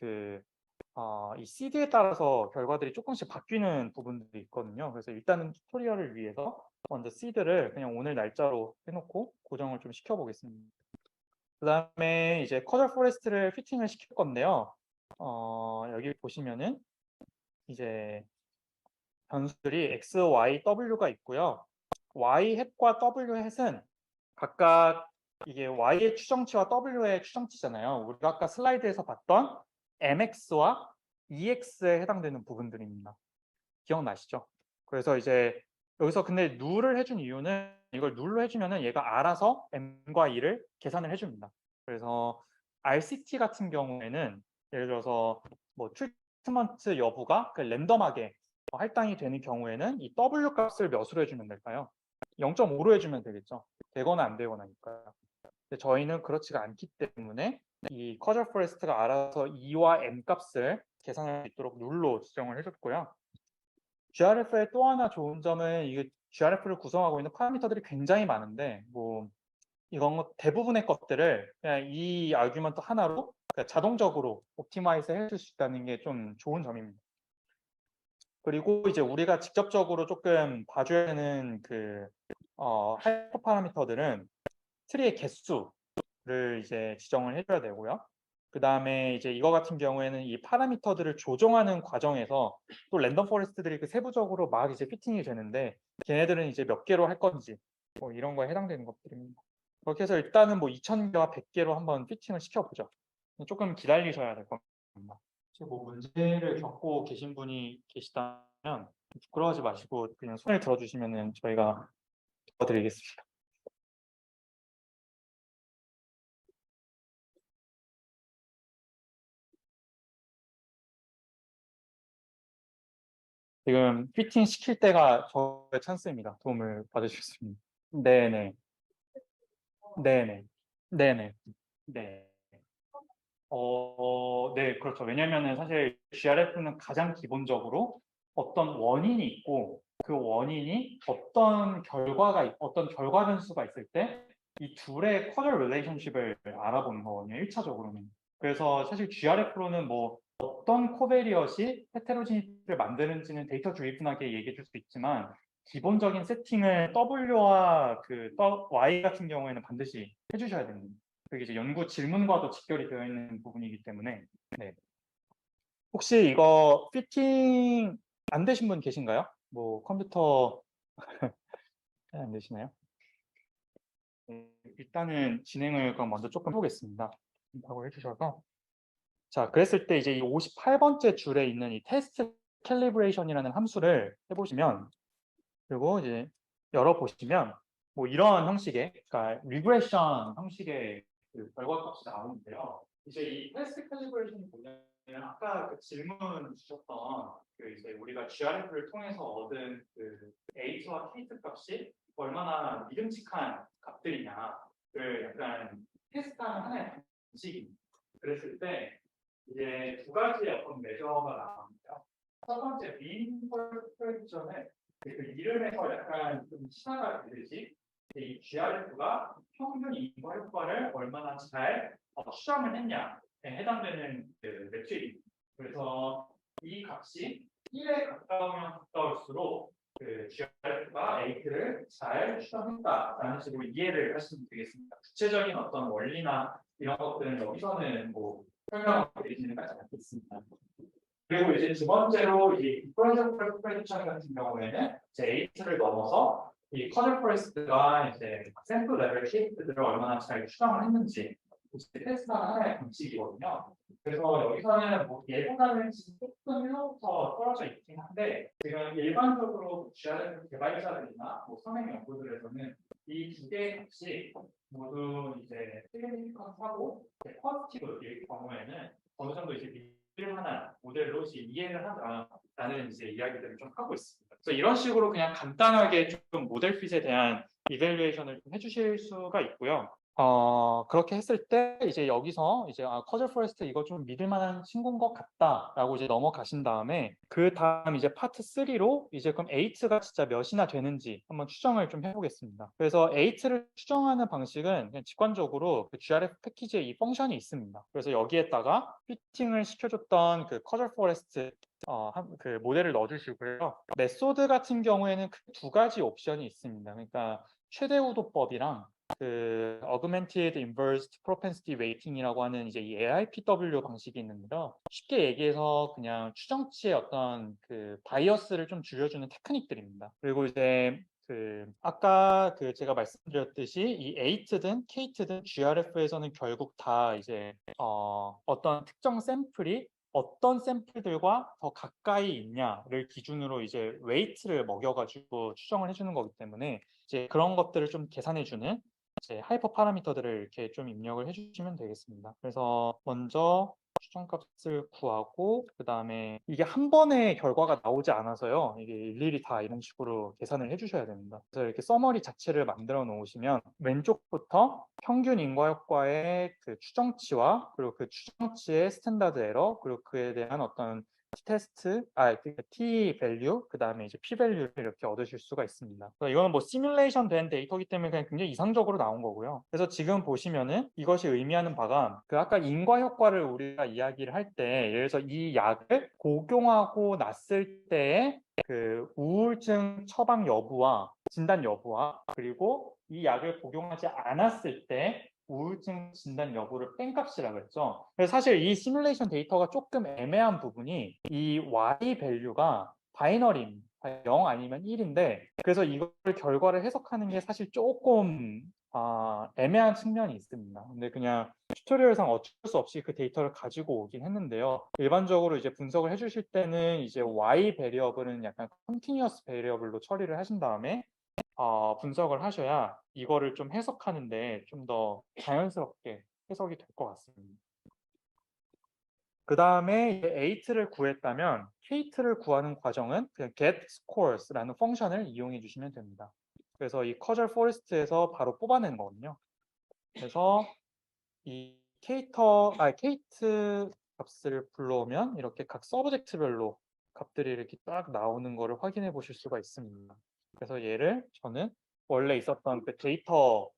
이 시드에 따라서 결과들이 조금씩 바뀌는 부분들이 있거든요. 그래서 일단은 튜토리얼을 위해서 먼저 시드를 그냥 오늘 날짜로 해놓고 고정을 좀 시켜보겠습니다. 그 다음에 이제 커저 포레스트를 피팅을 시킬 건데요. 여기 보시면은 이제 변수들이 x, y, w가 있고요. y 햇과 w 햇은 각각 이게 y의 추정치와 w의 추정치잖아요. 우리가 아까 슬라이드에서 봤던 mx와 ex에 해당되는 부분들입니다. 기억나시죠? 그래서 이제 여기서 근데 룰을 해준 이유는 이걸 룰로 해주면은 얘가 알아서 m과 2를 계산을 해줍니다. 그래서 RCT 같은 경우에는 예를 들어서 뭐 트리트먼트 여부가 랜덤하게 할당이 되는 경우에는 이 W 값을 몇으로 해주면 될까요? 0.5로 해주면 되겠죠. 되거나 안 되거나니까요. 근데 저희는 그렇지가 않기 때문에 이 커저 포레스트가 알아서 2와 m 값을 계산할 수 있도록 룰로 지정을 해줬고요. GRF의 또 하나 좋은 점은 이게 GRF를 구성하고 있는 파라미터들이 굉장히 많은데 뭐 이건 대부분의 것들을 그냥 이 아규먼트 하나로 자동적으로 옵티마이즈 해줄 수 있다는 게 좀 좋은 점입니다. 그리고 이제 우리가 직접적으로 조금 봐줘야 되는 하이퍼 파라미터들은 트리의 개수를 이제 지정을 해줘야 되고요. 그 다음에 이제 이거 같은 경우에는 이 파라미터들을 조정하는 과정에서 또 랜덤 포레스트들이 세부적으로 막 이제 피팅이 되는데 걔네들은 이제 몇 개로 할 건지 뭐 이런 거에 해당되는 것들입니다. 그렇게 해서 일단은 뭐 2000개와 100개로 한번 피팅을 시켜보죠. 조금 기다리셔야 될 겁니다. 뭐 문제를 겪고 계신 분이 계시다면 부끄러워하지 마시고 그냥 손을 들어주시면 저희가 도와드리겠습니다. 지금 피팅 시킬 때가 저의 찬스입니다. 도움을 받으실 수 있습니다. 네네. 네네. 네네. 네. 네, 그렇죠. 왜냐면은 사실 GRF는 가장 기본적으로 어떤 원인이 있고 그 원인이 어떤 결과 변수가 있을 때 이 둘의 커저 릴레이션십을 알아보는 거거든요. 1차적으로는. 그래서 사실 GRF로는 뭐 어떤 코베리엇이 헤테로지니티를 만드는지는 데이터 드리븐하게 얘기해 줄 수 있지만 기본적인 세팅을 W와 Y 같은 경우에는 반드시 해주셔야 됩니다. 그게 이제 연구 질문과도 직결이 되어 있는 부분이기 때문에. 네. 혹시 이거 피팅 안 되신 분 계신가요? 뭐 컴퓨터 안 되시나요? 네, 일단은 진행을 그럼 먼저 조금 해보겠습니다. 하고 해주셔서. 자, 그랬을 때 이제 이 58번째 줄에 있는 이 테스트 캘리브레이션이라는 함수를 해보시면, 그리고 이제 열어보시면 뭐 이런 형식의, 그러니까 리그레션 형식의 결과값이 나오는데요. 이제 이 테스트 캘리브레이션이 뭐냐면 아까 질문 주셨던 이제 우리가 GRF를 통해서 얻은 H와 K트 값이 얼마나 믿음직한 값들이냐를 약간 테스트하는 하나의 방식입니다. 그랬을 때 이제 두 가지의 어떤 매저가 나옵니다. 첫 번째 mean prediction을 그 이름에서 약간 좀 시사가 되듯이 이 GRF가 평균 인거 효과를 얼마나 잘 추정을 했냐에 해당되는 매트릭입니다. 그래서 이 값이 1에 가까우면 가까울수록 GRF가 A를 잘 추정했다라는 식으로 이해를 하시면 되겠습니다. 구체적인 어떤 원리나 이런 것들은 여기서는 뭐 설명을 드리지는 않겠습니다. 그리고 이제 두 번째로 이 디퍼런셜 프레디션 같은 경우에는 이제 H를 넘어서 이 커널 포레스트가 이제 샘플 레벨 케이스들을 얼마나 잘 추정을 했는지 테스트하는 하나의 방식이거든요. 그래서 여기서는 뭐 예보다는 조금 일로부터 떨어져 있긴 한데 지금 일반적으로 GRF 개발자들이나 뭐 선행 연구들에서는 이 두 개의 값이 모두 이제 시그니피컨트하고 포지티브일 경우에는 어느 정도 이제 만한 모델로 이해를 하자라는 이제 이야기들을 좀 하고 있습니다. 그래서 이런 식으로 그냥 간단하게 좀 모델 핏에 대한 이밸류에이션을 좀 해주실 수가 있고요. 그렇게 했을 때 이제 여기서 이제 커즐 포레스트 이거 좀 믿을 만한 친구인 것 같다라고 이제 넘어가신 다음에 그 다음 이제 파트 3로 이제 그럼 8가 진짜 몇이나 되는지 한번 추정을 좀 해보겠습니다. 그래서 8를 추정하는 방식은 그냥 직관적으로 그 GRF 패키지에 이 펑션이 있습니다. 그래서 여기에다가 피팅을 시켜줬던 그 커즐 포레스트 그 모델을 넣어주시고요. 메소드 같은 경우에는 두 가지 옵션이 있습니다. 그러니까 최대 우도법이랑 그 Augmented Inverse Propensity Weighting이라고 하는 이제 이 AIPW 방식이 있는데요. 쉽게 얘기해서 그냥 추정치의 어떤 그 바이어스를 좀 줄여주는 테크닉들입니다. 그리고 이제 그 아까 그 제가 말씀드렸듯이 이 에이트든 케이트든 GRF에서는 결국 다 이제 어떤 특정 샘플이 어떤 샘플들과 더 가까이 있냐를 기준으로 이제 웨이트를 먹여가지고 추정을 해주는 거기 때문에 이제 그런 것들을 좀 계산해주는 이제 하이퍼 파라미터들을 이렇게 좀 입력을 해주시면 되겠습니다. 그래서 먼저 추정값을 구하고 그 다음에 이게 한 번에 결과가 나오지 않아서요. 이게 일일이 다 이런 식으로 계산을 해주셔야 됩니다. 그래서 이렇게 서머리 자체를 만들어 놓으시면 왼쪽부터 평균 인과 효과의 그 추정치와 그리고 그 추정치의 스탠다드 에러 그리고 그에 대한 어떤 테스트, T 밸류, 그 다음에 이제 P 밸류를 이렇게 얻으실 수가 있습니다. 그래서 이거는 뭐 시뮬레이션 된 데이터이기 때문에 그냥 굉장히 이상적으로 나온 거고요. 그래서 지금 보시면은 이것이 의미하는 바가 그 아까 인과 효과를 우리가 이야기를 할 때 예를 들어서 이 약을 복용하고 났을 때의 그 우울증 처방 여부와 진단 여부와 그리고 이 약을 복용하지 않았을 때 우울증 진단 여부를 뺀 값이라고 했죠. 그래서 사실 이 시뮬레이션 데이터가 조금 애매한 부분이 이 y 밸류가 바이너리 0 아니면 1인데 그래서 이걸 결과를 해석하는 게 사실 조금 애매한 측면이 있습니다. 근데 그냥 튜토리얼상 어쩔 수 없이 그 데이터를 가지고 오긴 했는데요. 일반적으로 이제 분석을 해주실 때는 이제 y 베리어블은 약간 컨티뉴어스 베리어블로 처리를 하신 다음에 분석을 하셔야 이거를 좀 해석하는데 좀 더 자연스럽게 해석이 될 것 같습니다. 그 다음에 8를 구했다면 K를 구하는 과정은 그냥 get scores라는 펑션을 이용해 주시면 됩니다. 그래서 이 커즐 포레스트에서 바로 뽑아낸 거거든요. 그래서 이 케이트 값을 불러오면 이렇게 각 서브젝트별로 값들이 이렇게 딱 나오는 거를 확인해 보실 수가 있습니다. 그래서 얘를 저는 원래 있었던 그 데이터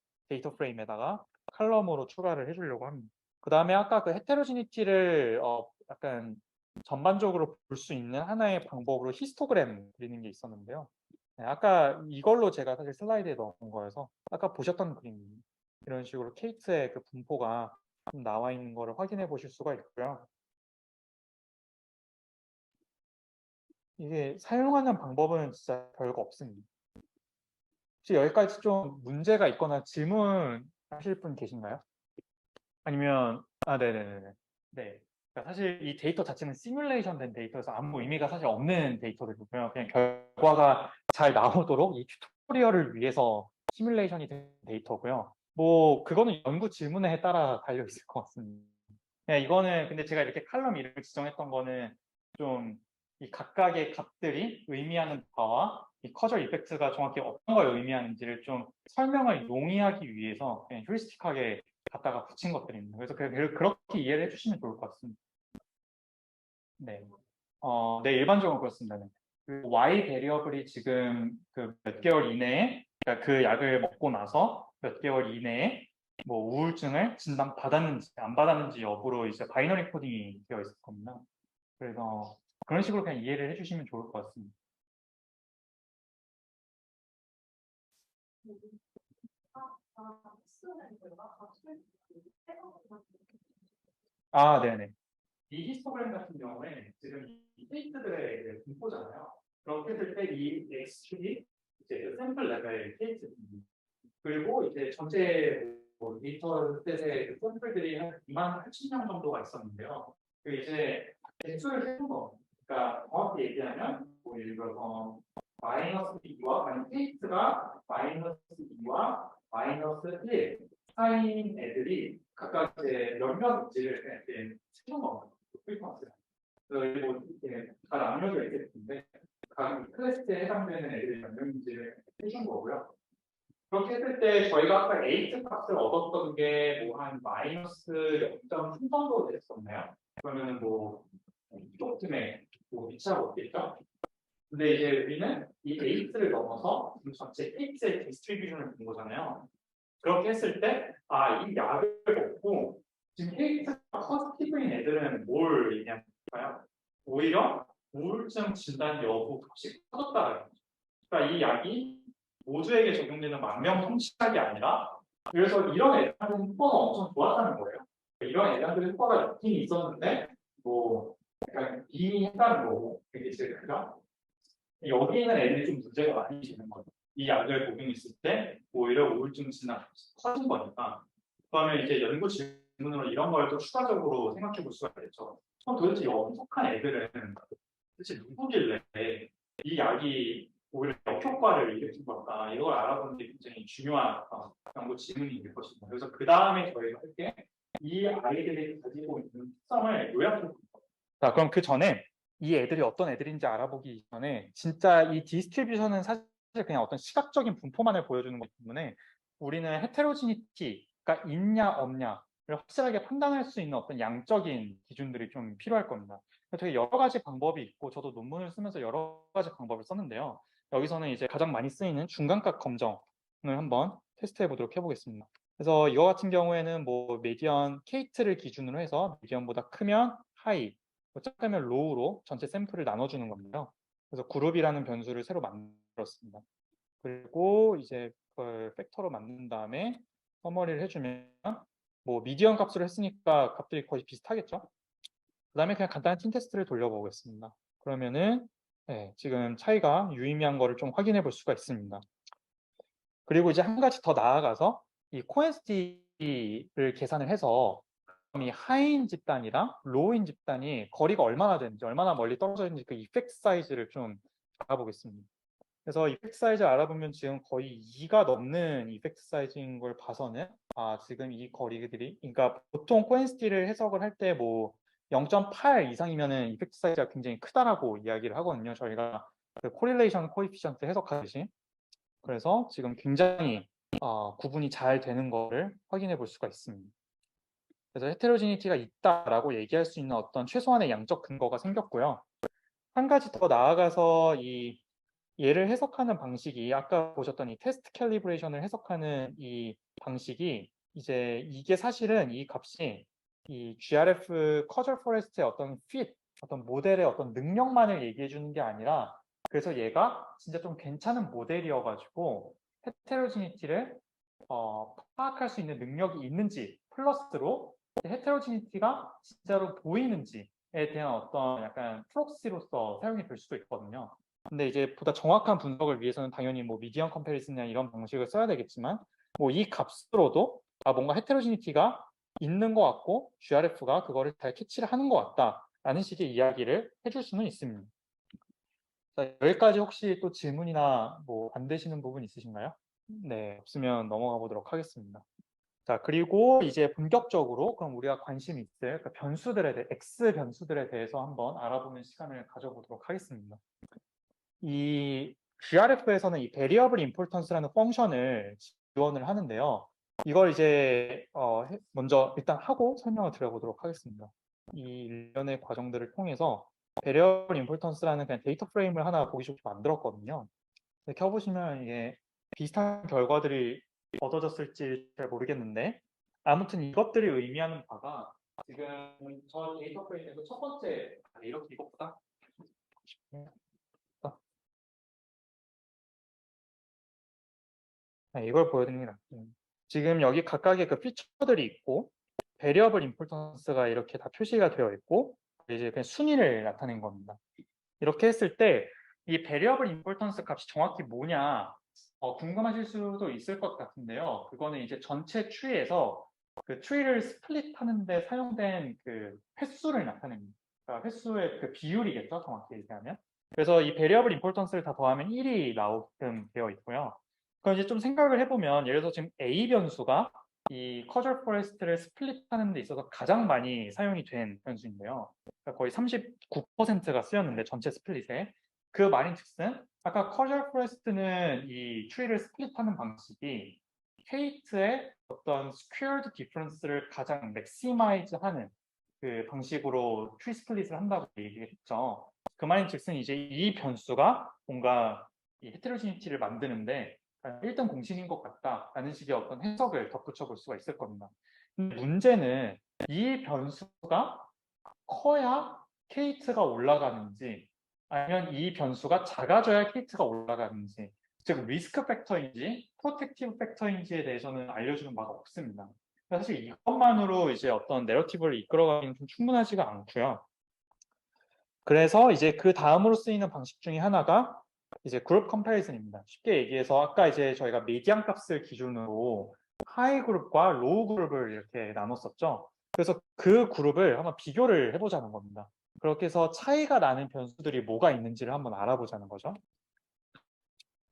프레임에다가 칼럼으로 추가를 해주려고 합니다. 그 다음에 아까 그 헤테로지니티를 약간 전반적으로 볼 수 있는 하나의 방법으로 히스토그램 그리는 게 있었는데요. 네, 아까 이걸로 제가 사실 슬라이드에 넣은 거여서 아까 보셨던 그림입니다. 이런 식으로 케이트의 그 분포가 좀 나와 있는 거를 확인해 보실 수가 있고요. 이게 사용하는 방법은 진짜 별거 없습니다. 혹시 여기까지 좀 문제가 있거나 질문 하실 분 계신가요? 아니면 네네네. 네. 그러니까 사실 이 데이터 자체는 시뮬레이션 된 데이터여서 아무 의미가 사실 없는 데이터들이고요. 그냥 결과가 잘 나오도록 이 튜토리얼을 위해서 시뮬레이션이 된 데이터고요. 뭐 그거는 연구 질문에 따라 달려 있을 것 같습니다. 네, 이거는 근데 제가 이렇게 칼럼 이름을 지정했던 거는 좀 이 각각의 값들이 의미하는 바와 이 커저 이펙트가 정확히 어떤 걸 의미하는지를 좀 설명을 용이하기 위해서 그냥 휴리스틱하게 갖다가 붙인 것들입니다. 그래서 그렇게 이해를 해주시면 좋을 것 같습니다. 네, 네 일반적으로 그렇습니다. 네. 그 Y 베리어블이 지금 그 몇 개월 이내에 그러니까 그 약을 먹고 나서 몇 개월 이내에 뭐 우울증을 진단 받았는지 안 받았는지 여부로 이제 바이너리 코딩이 되어 있을 겁니다. 그래서 그런 식으로 그냥 이해를 해주시면 좋을 것 같습니다. 네네. 이 히스토그램 같은 경우에 지금 이 케이스들의 분포잖아요. 그렇게 했을 때 이 X축이 이제 샘플 레벨 케이스 그리고 이제 전체 뭐 데이터 셋의 그 샘플들이 한 28,000명 정도가 있었는데요. 그 이제 대수를 세는 거. 그러니까 정확히 얘기하면 뭐 예를 들어서 마이너스 2와 아니 케이스가 마이너스 2와 마이너스 1 사이인 애들이 각각 이제 몇 명인지를 이렇게 세는 겁니다. 크리스마스. 그래서 뭐 이렇게 다 나뉘어져 있을 텐데 각 클래스에 해당되는 애들이 몇 명인지를 해준 거고요. 그렇게 했을 때 저희가 아까 에이트 값을 얻었던 게 뭐 한 마이너스 0.3 정도 됐었나요? 그러면 뭐 조금의 뭐 위치하고 없겠죠? 근데 이제 우리는 이 에이트를 넘어서 이 전체 X의 디스트리뷰션을 본 거잖아요. 그렇게 했을 때, 이 약을 먹고 지금 X가 포지티브인 애들은 뭘 얘기할까요? 오히려 우울증 진단 여부 값이 커졌다. 그러니까 이 약이 모두에게 적용되는 만병통치약이 아니라 그래서 이런 애들한테는 효과가 엄청 좋았다는 거예요. 이런 애들한테는 효과가 있긴 있었는데 뭐 약간 비미했다는 거고 그게 그죠? 여기 있는 애들이 좀 문제가 많이 되는 거예요. 이 약을 복용했을 때 오히려 우울증 진단이 커진 거니까. 그러면 이제 연구 질문으로 이런 걸 또 추가적으로 생각해 볼 수가 있겠죠. 그럼 도대체 여기 속한 애들은 도대체 누구길래 이 약이 오히려 역효과를 일으킨 걸까? 이걸 알아보는 게 굉장히 중요한 연구 질문이 될 것입니다. 그래서 그 다음에 저희가 할 게 이 아이들이 가지고 있는 특성을 요약해 볼 거예요. 자, 그럼 그 전에 이 애들이 어떤 애들인지 알아보기 전에 진짜 이 디스트리뷰션은 사실 그냥 어떤 시각적인 분포만을 보여주는 거기 때문에 우리는 헤테로지니티가 있냐 없냐를 확실하게 판단할 수 있는 어떤 양적인 기준들이 좀 필요할 겁니다. 되게 여러 가지 방법이 있고 저도 논문을 쓰면서 여러 가지 방법을 썼는데요. 여기서는 이제 가장 많이 쓰이는 중간값 검정을 한번 테스트해 보도록 해보겠습니다. 그래서 이거 같은 경우에는 뭐 메디언 케이트를 기준으로 해서 메디언보다 크면 하이, 작으면 로우로 전체 샘플을 나눠주는 겁니다. 그래서 그룹이라는 변수를 새로 만들었습니다. 그리고 이제 그걸 팩터로 만든 다음에 서머리를 해주면 뭐 미디언 값으로 했으니까 값들이 거의 비슷하겠죠? 그 다음에 그냥 간단한 틴 테스트를 돌려보겠습니다. 그러면은 지금 차이가 유의미한 거를 좀 확인해 볼 수가 있습니다. 그리고 이제 한 가지 더 나아가서 이 코엔시티를 계산을 해서 이 하이인 집단이랑 로우인 집단이 거리가 얼마나 되는지, 얼마나 멀리 떨어져 있는지 그 이펙트 사이즈를 좀 알아보겠습니다. 그래서 이펙트 사이즈를 알아보면 지금 거의 2가 넘는 이펙트 사이즈인 걸 봐서는 지금 이 거리들이, 그러니까 보통 코엔시티를 해석을 할 때 뭐 0.8 이상이면은 이펙트 사이즈가 굉장히 크다라고 이야기를 하거든요. 저희가 그 코릴레이션 코에피션트 해석하듯이. 그래서 지금 굉장히 구분이 잘 되는 거를 확인해 볼 수가 있습니다. 그래서 헤테로지니티가 있다라고 얘기할 수 있는 어떤 최소한의 양적 근거가 생겼고요. 한 가지 더 나아가서 이 얘를 해석하는 방식이 아까 보셨던 이 테스트 캘리브레이션을 해석하는 이 방식이 이제 이게 사실은 이 값이 이 GRF 커절 포레스트의 어떤 fit, 어떤 모델의 어떤 능력만을 얘기해 주는 게 아니라 그래서 얘가 진짜 좀 괜찮은 모델이어가지고 헤테로지니티를 파악할 수 있는 능력이 있는지 플러스로 헤테로지니티가 진짜로 보이는지에 대한 어떤 약간 프록시로서 사용이 될 수도 있거든요. 근데 이제 보다 정확한 분석을 위해서는 당연히 뭐 미디언 컴패리슨이나 이런 방식을 써야 되겠지만 뭐 이 값으로도 뭔가 헤테로지니티가 있는 것 같고 GRF가 그거를 잘 캐치를 하는 것 같다라는 식의 이야기를 해줄 수는 있습니다. 자, 여기까지 혹시 또 질문이나 뭐 안 되시는 부분 있으신가요? 네, 없으면 넘어가 보도록 하겠습니다. 자, 그리고 이제 본격적으로 그럼 우리가 관심 있을 그 변수들에 대해, X 변수들에 대해서 한번 알아보는 시간을 가져보도록 하겠습니다. 이 GRF에서는 이 Variable Importance라는 펑션을 지원을 하는데요. 이걸 이제 먼저 일단 하고 설명을 드려보도록 하겠습니다. 이 일련의 과정들을 통해서 Variable Importance라는 그냥 데이터 프레임을 하나 보기 좋게 만들었거든요. 켜보시면 이게 비슷한 결과들이 얻어졌을지 잘 모르겠는데 아무튼 이것들이 의미하는 바가 지금 저 데이터 프레임에서 첫 번째 이렇게 이것보다 이걸 보여드리는 게 낫죠. 지금 여기 각각의 그 피처들이 있고 베리어블 임포턴스가 이렇게 다 표시가 되어 있고 이제 그냥 순위를 나타낸 겁니다. 이렇게 했을 때 이 베리어블 임포턴스 값이 정확히 뭐냐 궁금하실 수도 있을 것 같은데요. 그거는 이제 전체 트리에서 그 트리를 스플릿 하는데 사용된 그 횟수를 나타냅니다. 그러니까 횟수의 그 비율이겠죠, 정확히 얘기하면. 그래서 이 베리어블 임포턴스를 다 더하면 1이 나오게끔 되어 있고요. 그럼 이제 좀 생각을 해보면 예를 들어서 지금 A 변수가 이 커절 포레스트를 스플릿하는 데 있어서 가장 많이 사용이 된 변수인데요. 그러니까 거의 39%가 쓰였는데 전체 스플릿에 그 말인즉슨 아까 커셜 포레스트는 이 트리를 스플릿하는 방식이 케이트의 어떤 스퀘어드 디퍼런스를 가장 맥시마이즈하는 그 방식으로 트리 스플릿을 한다고 얘기했죠. 그 말인즉슨 이제 이 변수가 뭔가 이 헤테로지니티를 만드는데 1등 공신인 것 같다라는 식의 어떤 해석을 덧붙여 볼 수가 있을 겁니다. 근데 문제는 이 변수가 커야 케이트가 올라가는지 아니면 이 변수가 작아져야 케이트가 올라가는지 즉 리스크 팩터인지 프로텍티브 팩터인지에 대해서는 알려주는 바가 없습니다. 사실 이것만으로 이제 어떤 내러티브를 이끌어가기는 좀 충분하지가 않고요. 그래서 이제 그 다음으로 쓰이는 방식 중에 하나가 이제 그룹 컴패리즌입니다. 쉽게 얘기해서 아까 이제 저희가 미디안 값을 기준으로 하이 그룹과 로우 그룹을 이렇게 나눴었죠. 그래서 그 그룹을 한번 비교를 해보자는 겁니다. 그렇게 해서 차이가 나는 변수들이 뭐가 있는지를 한번 알아보자는 거죠.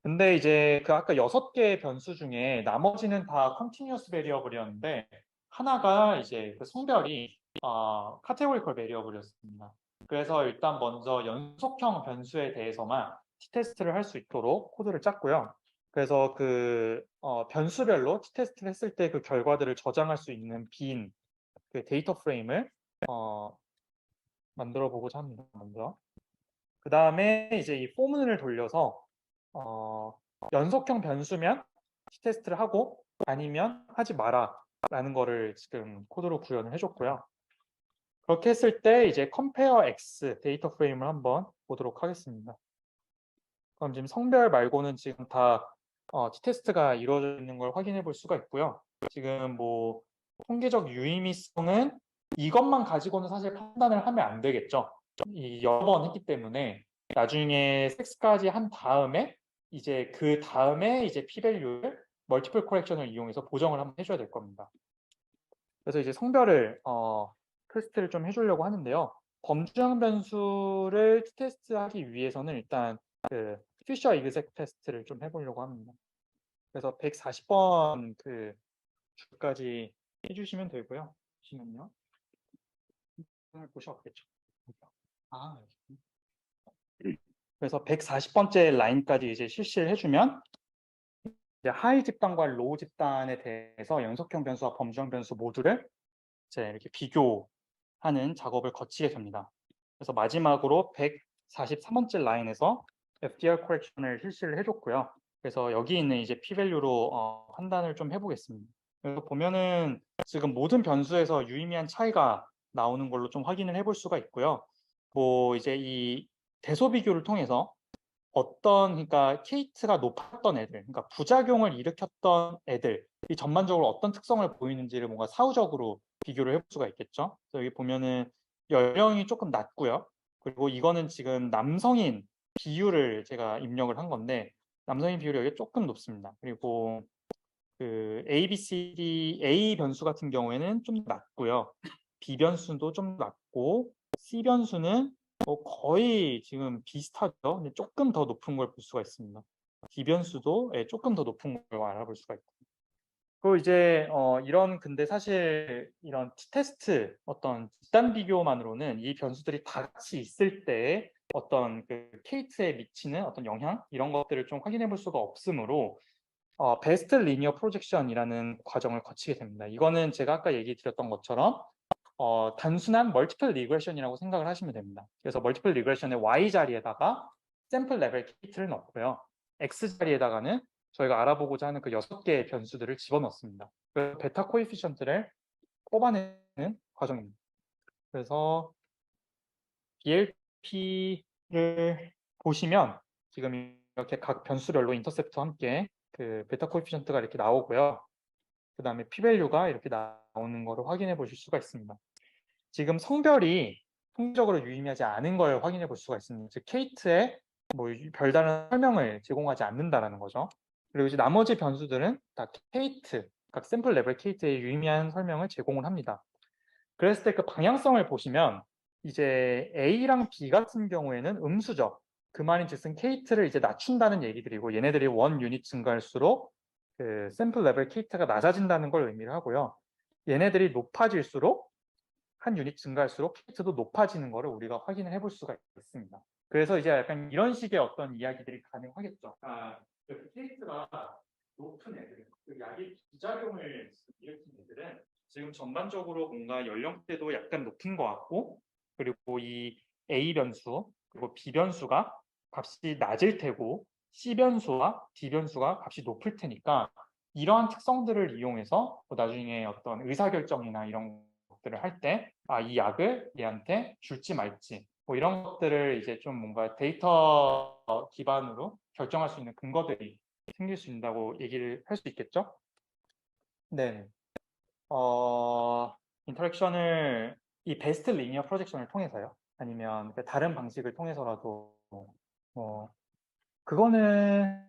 근데 이제 그 아까 6개의 변수 중에 나머지는 다 컨티뉴어스 베리어블이었는데 하나가 이제 그 성별이 카테고리컬 베리어블이었습니다. 그래서 일단 먼저 연속형 변수에 대해서만 t-테스트를 할 수 있도록 코드를 짰고요. 그래서 그 변수별로 t-테스트를 했을 때 그 결과들을 저장할 수 있는 빈 그 데이터 프레임을 만들어 보고자 합니다. 먼저. 그 다음에 이제 이 포문을 돌려서 연속형 변수면 t-테스트를 하고 아니면 하지 마라 라는 거를 지금 코드로 구현을 해줬고요. 그렇게 했을 때 이제 compare x 데이터 프레임을 한번 보도록 하겠습니다. 그럼 지금 성별 말고는 지금 다 t-테스트가 이루어져 있는 걸 확인해 볼 수가 있고요. 지금 뭐 통계적 유의미성은 이것만 가지고는 사실 판단을 하면 안 되겠죠. 이 여러 번 했기 때문에 나중에 섹스까지 한 다음에 이제 그 다음에 이제 p-밸류를 멀티플 코렉션을 이용해서 보정을 한번 해줘야 될 겁니다. 그래서 이제 성별을 테스트를 좀 해주려고 하는데요. 범주형 변수를 테스트하기 위해서는 일단 그 피셔 이그젝 테스트를 좀 해보려고 합니다. 그래서 140번 그 줄까지 해주시면 되고요. 보시면요. 보셨겠죠. 그래서 140번째 라인까지 이제 실시를 해주면 이제 하이 집단과 로우 집단에 대해서 연속형 변수와 범주형 변수 모두를 이제 이렇게 비교하는 작업을 거치게 됩니다. 그래서 마지막으로 143번째 라인에서 FDR 코렉션을 실시를 해줬고요. 그래서 여기 있는 이제 p-밸류로 판단을 좀 해보겠습니다. 그래서 보면은 지금 모든 변수에서 유의미한 차이가 나오는 걸로 좀 확인을 해볼 수가 있고요. 뭐 이제 이 대소 비교를 통해서 그러니까 케이트가 높았던 애들, 그러니까 부작용을 일으켰던 애들이 전반적으로 어떤 특성을 보이는지를 뭔가 사후적으로 비교를 해볼 수가 있겠죠. 그래서 여기 보면은 연령이 조금 낮고요. 그리고 이거는 지금 남성인 비율을 제가 입력을 한 건데 남성인 비율이 여기 조금 높습니다. 그리고 그 A, B, C, D, A 변수 같은 경우에는 좀 낮고요. B 변수도 좀 낮고 C 변수는 거의 지금 비슷하죠. 근데 조금 더 높은 걸 볼 수가 있습니다. D 변수도 조금 더 높은 걸 알아볼 수가 있고. 그리고 이제 이런 근데 사실 이런 t-테스트 어떤 집단 비교만으로는 이 변수들이 다 같이 있을 때 어떤 그 케이트에 미치는 어떤 영향 이런 것들을 좀 확인해 볼 수가 없으므로 베스트 리니어 프로젝션이라는 과정을 거치게 됩니다. 이거는 제가 아까 얘기 드렸던 것처럼 단순한 멀티플 리그레션이라고 생각을 하시면 됩니다. 그래서 멀티플 리그레션의 y 자리에다가 샘플 레벨 케이트를 넣고요. x 자리에다가는 저희가 알아보고자 하는 그 6개의 변수들을 집어넣습니다. 그래서 베타 코에피션트를 뽑아내는 과정입니다. 그래서 BLP를 보시면 지금 이렇게 각 변수별로 인터셉트와 함께 그 베타 코에피션트가 이렇게 나오고요. 그 다음에 p-밸류가 이렇게 나오는 것을 확인해 보실 수가 있습니다. 지금 성별이 통계적으로 유의미하지 않은 걸 확인해 볼 수가 있습니다. 즉 케이트에 뭐 별다른 설명을 제공하지 않는다라는 거죠. 그리고 이제 나머지 변수들은 다 케이트, 각 샘플 레벨 케이트에 유의미한 설명을 제공을 합니다. 그랬을 때 그 방향성을 보시면 이제 A랑 B 같은 경우에는 음수죠. 그 말인즉슨 케이트를 이제 낮춘다는 얘기들이고 얘네들이 원 유닛 증가할수록 그 샘플 레벨 케이트가 낮아진다는 걸 의미를 하고요. 얘네들이 높아질수록 한 유닛 증가할수록 케이트도 높아지는 것을 우리가 확인을 해볼 수가 있습니다. 그래서 이제 약간 이런 식의 어떤 이야기들이 가능하겠죠. 그 케이스가 높은 애들, 그 약의 부작용을 일으킨 애들은 지금 전반적으로 뭔가 연령대도 약간 높은 것 같고, 그리고 이 A 변수 그리고 B 변수가 값이 낮을 테고 C 변수와 D 변수가 값이 높을 테니까 이러한 특성들을 이용해서 뭐 나중에 어떤 의사결정이나 이런 것들을 할 때 이 약을 얘한테 줄지 말지 뭐 이런 것들을 이제 좀 뭔가 데이터 기반으로 결정할 수 있는 근거들이 생길 수 있다고 얘기를 할 수 있겠죠? 네. 인터랙션을 이 베스트 리니어 프로젝션을 통해서요? 아니면 그 다른 방식을 통해서라도 그거는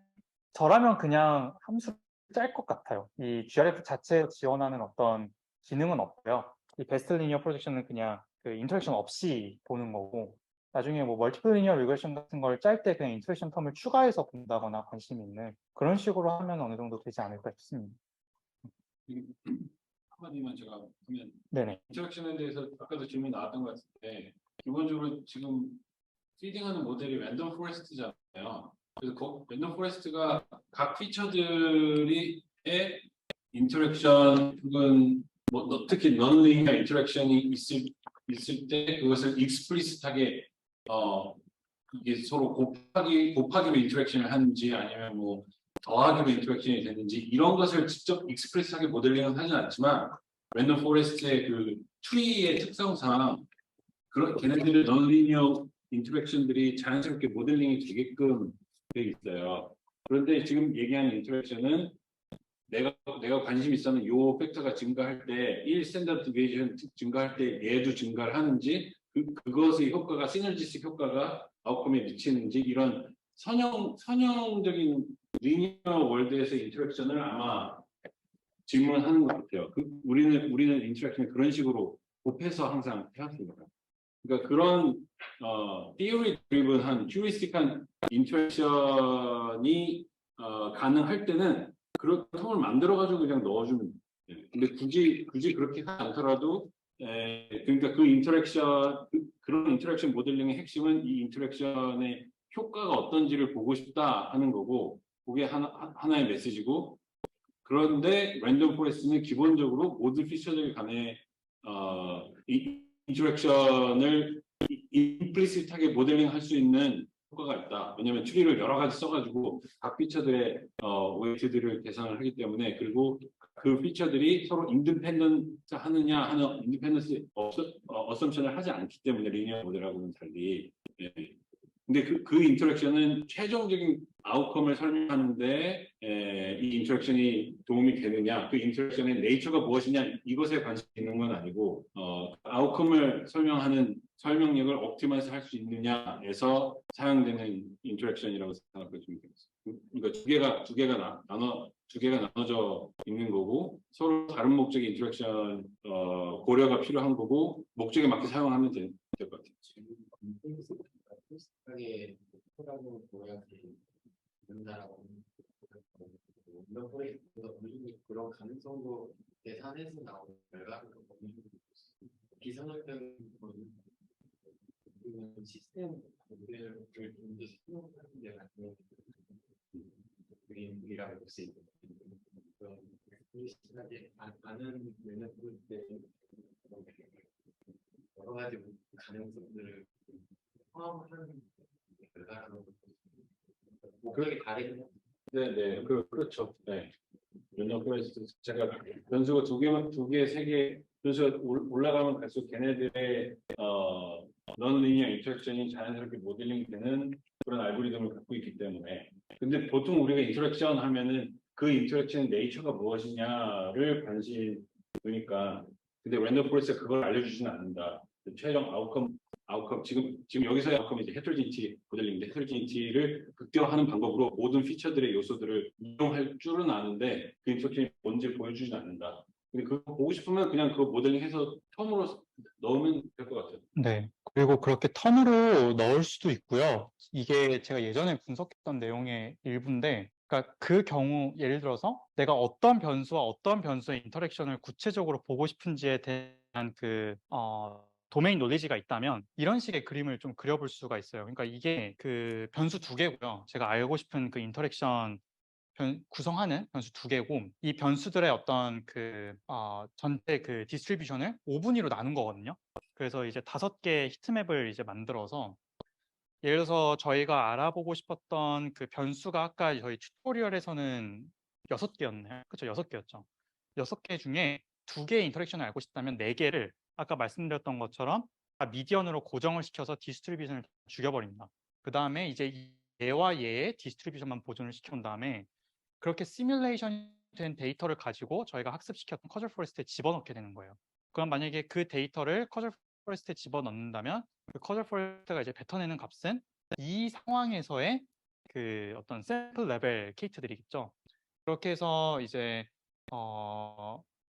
저라면 그냥 함수 짤 것 같아요. 이 GRF 자체에 지원하는 어떤 기능은 없고요. 이 베스트 리니어 프로젝션은 그냥 그 인터랙션 없이 보는 거고, 나중에 뭐 멀티플 리니어 리그레션 같은 걸 짤 때 그냥 인터랙션 텀을 추가해서 본다거나 관심 있는 그런 식으로 하면 어느 정도 되지 않을까 싶습니다. 한마디만 제가 하면 네네. 인터랙션에 대해서 아까도 질문 나왔던 것 같은데 기본적으로 지금 피딩하는 모델이 랜덤 포레스트잖아요. 그래서 랜덤 포레스트가 각 피처들의 인터랙션 혹은 뭐 특히 non-linear 인터랙션이 있을 때 그것을 익스플리시트하게 이게 서로 곱하기로 인터랙션을 하는지 아니면 뭐 더하기로 인터랙션이 되는지 이런 것을 직접 익스프레스하게 모델링은 하진 않지만 랜덤 포레스트의 그 트리의 특성상 그런 걔네들의 non-linear 인터랙션들이 자연스럽게 모델링이 되게끔 돼 있어요. 그런데 지금 얘기하는 인터랙션은 내가 관심 있었는 요 팩터가 증가할 때 1 스탠다드 디비에이션 증가할 때 얘도 증가를 하는지 그것의 효과가 시너지식 효과가 아웃컴에 미치는지 이런 선형적인 리니어 월드에서의 인터랙션을 아마 질문하는 것 같아요. 우리는 인터랙션을 그런 식으로 곱해서 항상 해왔습니다. 그러니까 그런 theory driven한 휴리스틱한 인터랙션이 가능할 때는 그런 텀을 만들어 가지고 그냥 넣어주면 돼요. 근데 굳이 그렇게 하지 않더라도 그러니까 그 인터랙션 그런 인터랙션 모델링의 핵심은 이 인터랙션의 효과가 어떤지를 보고 싶다 하는 거고 그게 하나의 메시지고 그런데 랜덤 포레스트는 기본적으로 모든 피처들 간에 이 인터랙션을 임플리시트하게 모델링할 수 있는 효과가 있다. 왜냐하면 추리를 여러 가지 써가지고 각 피처들의 웨이트들을 계산을 하기 때문에 그리고 그 피처들이 서로 인디펜던트 하느냐 하는 인디펜던스 어썸션을 하지 않기 때문에 리니어 모델하고는 달리 근데 그 인터랙션은 최종적인 아웃컴을 설명하는데 이 인터랙션이 도움이 되느냐, 그 인터랙션의 네이처가 무엇이냐 이것에 관심이 있는 건 아니고 아웃컴을 설명하는 설명력을 옵티마이즈 할 수 있느냐에서 사용되는 인터랙션이라고 생각하시면 되겠습니다. 그러니까 두 개가 나눠져 있는 거고 서로 다른 목적의 인터랙션 고려가 필요한 거고 목적에 맞게 사용하면 될 것 같아요. 비슷하게 호라고 보여야 된다라고 그런 가능성도 계산해서 나오는 결과를 비선호된 시스템 모델을 좀더 사용하는 게 맞는 그림이라고 볼 수 있는 그런 비슷하게 아는 면역들 때 여러 가지 가능성들을 포함하는 결과로 목적이 다르긴 네, 그렇죠. 네. 랜덤 포레스트 제가 변수가 두 개, 세 개 변수가 올라가면 갈수록 걔네들의 non-linear 인터랙션이 자연스럽게 모델링이 되는 그런 알고리즘을 갖고 있기 때문에 근데 보통 우리가 인터랙션 하면은 그 인터랙션의 네이처가 무엇이냐를 관심 두니까 근데 랜덤 포레스트가 그걸 알려주지는 않는다. 최종 아웃컴 지금 여기서의 아웃컴이 이제 헤테로지니티 모델링인데 헤테로지니티를 극대화하는 방법으로 모든 피처들의 요소들을 이용할 줄은 아는데 그 인터랙션이 뭔지 보여주진 않는다. 근데 그거 보고 싶으면 그냥 그거 모델링해서 텀으로 넣으면 될 것 같아요. 네. 그리고 그렇게 텀으로 넣을 수도 있고요. 이게 제가 예전에 분석했던 내용의 일부인데, 그러니까 그 경우 예를 들어서 내가 어떤 변수와 어떤 변수의 인터랙션을 구체적으로 보고 싶은지에 대한 도메인 놀리지가 있다면 이런 식의 그림을 좀 그려볼 수가 있어요. 그러니까 이게 그 변수 두 개고요. 제가 알고 싶은 그 인터랙션 구성하는 변수 두 개고, 이 변수들의 어떤 그 전체 그 디스트리뷰션을 5분위로 나눈 거거든요. 그래서 이제 5개의 히트맵을 이제 만들어서, 예를 들어서 저희가 알아보고 싶었던 그 변수가 아까 저희 튜토리얼에서는 6개였나요? 그렇죠, 6개였죠. 6개 중에 2개의 인터랙션을 알고 싶다면 4개를 아까 말씀드렸던 것처럼 미디언으로 고정을 시켜서 디스트리뷰션을 죽여버립니다. 그 다음에 이제 얘와 얘의 디스트리뷰션만 보존을 시켜온 다음에 그렇게 시뮬레이션 된 데이터를 가지고 저희가 학습시켰던 커즐 포레스트에 집어넣게 되는 거예요. 그럼 만약에 그 데이터를 커즐 포레스트에 집어넣는다면 그 커즐 포레스트가 이제 뱉어내는 값은 이 상황에서의 그 어떤 샘플 레벨 케이트들이겠죠. 그렇게 해서 이제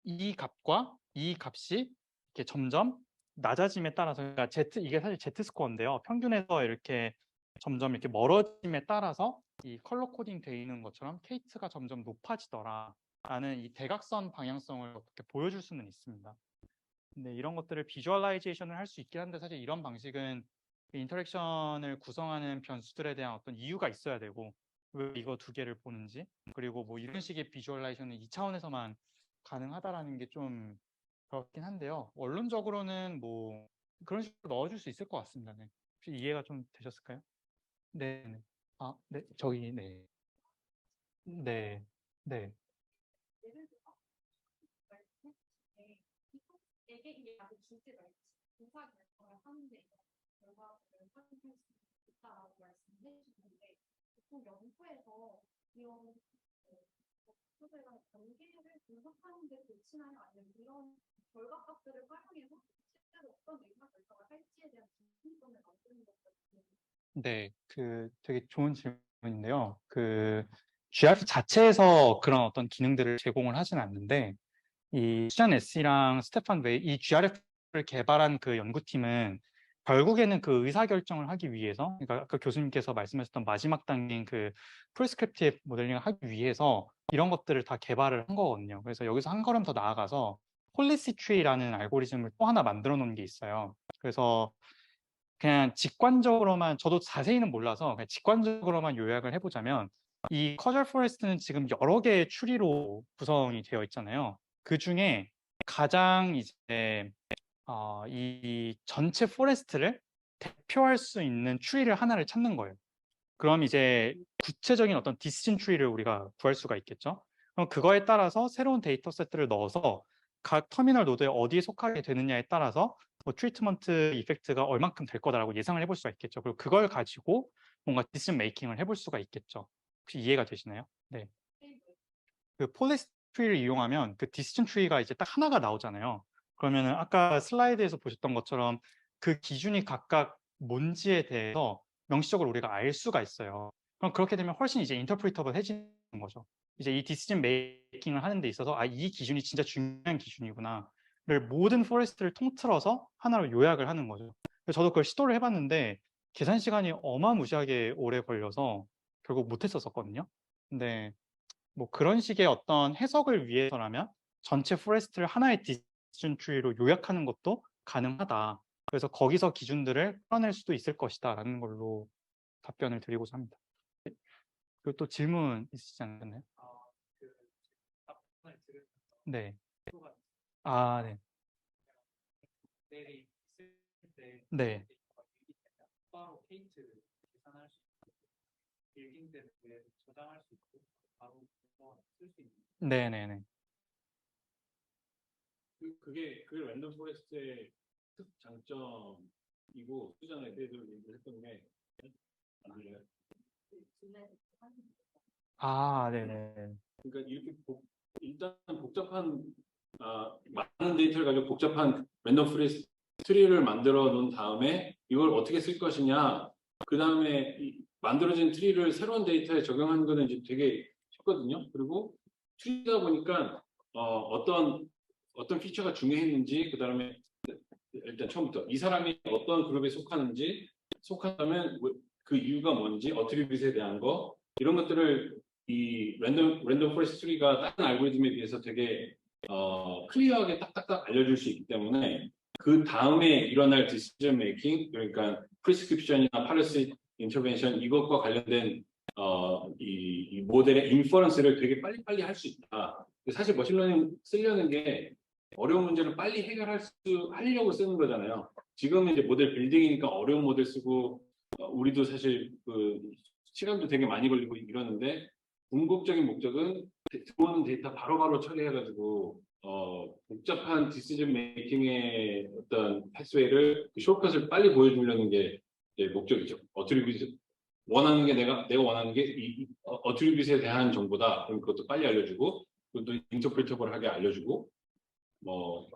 이 값과 이 값이 이렇게 점점 낮아짐에 따라서, 그러니까 이게 사실 Z 스코어인데요. 평균에서 이렇게 점점 이렇게 멀어짐에 따라서 이 컬러 코딩 돼 있는 것처럼 케이트가 점점 높아지더라라는 이 대각선 방향성을 어떻게 보여줄 수는 있습니다. 근데 이런 것들을 비주얼라이제이션을 할 수 있긴 한데, 사실 이런 방식은 인터랙션을 구성하는 변수들에 대한 어떤 이유가 있어야 되고, 왜 이거 2개를 보는지, 그리고 뭐 이런 식의 비주얼라이제이션은 2차원에서만 가능하다라는 게 좀 그렇긴 한데요. 원론적으로는 뭐 그런 식으로 넣어줄 수 있을 것 같습니다. 네. 혹시 이해가 좀 되셨을까요? 네. 네. 네. 저기, 네. 네. 네. 예를 들어 에게 이게 아주 줄지 말지 의사 결정을 하는데 결과를 확인할 수 있다라고 말씀해 주셨는데, 보통 연구에서 이런 소재가 전개를 분석하는 데 좋지나요? 아니면 이런 결과값들을 활용해서 실제로 어떤 의사 결정을 할지에 대한 기준점을 만드는 것까지. 네, 되게 좋은 질문인데요. GRF 자체에서 그런 어떤 기능들을 제공을 하진 않는데, 이 수잔 에시랑 스테판 웨이, 이 GRF를 개발한 그 연구팀은 결국에는 그 의사결정을 하기 위해서, 그러니까 아까 교수님께서 말씀하셨던 마지막 단계인 그 프리스크립티브 모델링을 하기 위해서 이런 것들을 다 개발을 한 거거든요. 그래서 여기서 한 걸음 더 나아가서 폴리시 트리라는 알고리즘을 또 하나 만들어 놓은 게 있어요. 그래서 그냥 직관적으로만, 저도 자세히는 몰라서 그냥 직관적으로만 요약을 해보자면, 이 커즐 포레스트는 지금 여러 개의 추리로 구성이 되어 있잖아요. 그 중에 가장 이제 이 전체 포레스트를 대표할 수 있는 추리를 하나를 찾는 거예요. 그럼 이제 구체적인 어떤 디시전 트리를 우리가 구할 수가 있겠죠. 그럼 그거에 따라서 새로운 데이터 세트를 넣어서 각 터미널 노드에 어디에 속하게 되느냐에 따라서 뭐 트리트먼트 이펙트가 얼만큼 될 거다라고 예상을 해볼 수가 있겠죠. 그리고 그걸 가지고 뭔가 디시전 메이킹을 해볼 수가 있겠죠. 혹시 이해가 되시나요? 네. 그 폴리시 트리를 이용하면 그 디시전 트리가 이제 딱 하나가 나오잖아요. 그러면은 아까 슬라이드에서 보셨던 것처럼 그 기준이 각각 뭔지에 대해서 명시적으로 우리가 알 수가 있어요. 그럼 그렇게 되면 훨씬 이제 인터프리터블해지는 거죠. 이제 이 디시전 메이킹을 하는 데 있어서 이 기준이 진짜 중요한 기준이구나를 모든 포레스트를 통틀어서 하나로 요약을 하는 거죠. 그래서 저도 그걸 시도를 해봤는데 계산 시간이 어마무시하게 오래 걸려서 결국 못했었거든요. 근데 뭐 그런 식의 어떤 해석을 위해서라면 전체 포레스트를 하나의 디시전 트리로 요약하는 것도 가능하다. 그래서 거기서 기준들을 풀어낼 수도 있을 것이다 라는 걸로 답변을 드리고자 합니다. 그리고 또 질문 있으시지 않나요? 네. 네. 네. 바로 케이트 계산할 수 있고 빌딩 때문에 저장할 수 있고 바로 쓸 수 있는. 네네네. 그게 랜덤 포레스트의 특장점이고, 수전 에드도 얘기를 했던 게 안 들려요? 네네. 그러니까 이렇게 일단 복잡한 많은 데이터를 가지고 복잡한 랜덤 포레스트 트리를 만들어 놓은 다음에 이걸 어떻게 쓸 것이냐, 그 다음에 만들어진 트리를 새로운 데이터에 적용하는 거는 이제 되게 쉽거든요. 그리고 트리다 보니까 어떤 피처가 중요했는지, 그 다음에 일단 처음부터 이 사람이 어떤 그룹에 속한다면 그 이유가 뭔지, 어트리뷰트에 대한 거, 이런 것들을 이 랜덤 포레스트 트리가 다른 알고리즘에 비해서 되게 클리어하게 딱딱딱 알려줄 수 있기 때문에 그 다음에 일어날 디시전 메이킹, 그러니까 프리스크립션이나 파르시 인터벤션 이것과 관련된 이 모델의 인퍼런스를 되게 빨리빨리 할 수 있다. 사실 머신러닝 쓰려는 게 어려운 문제를 빨리 하려고 쓰는 거잖아요. 지금은 이제 모델 빌딩이니까 어려운 모델 쓰고 우리도 사실 그 시간도 되게 많이 걸리고 이러는데 궁극적인 목적은 들어오는 데이터 바로바로 처리해가지고 복잡한 디시전 메이킹의 어떤 패스웨이를 숏컷을 빨리 보여주려는 게 이제 목적이죠. 어트리뷰트 원하는 게 내가 원하는 게 어트리뷰트에 대한 정보다. 그럼 그것도 빨리 알려주고 그것도 인터프리터블하게 알려주고 뭐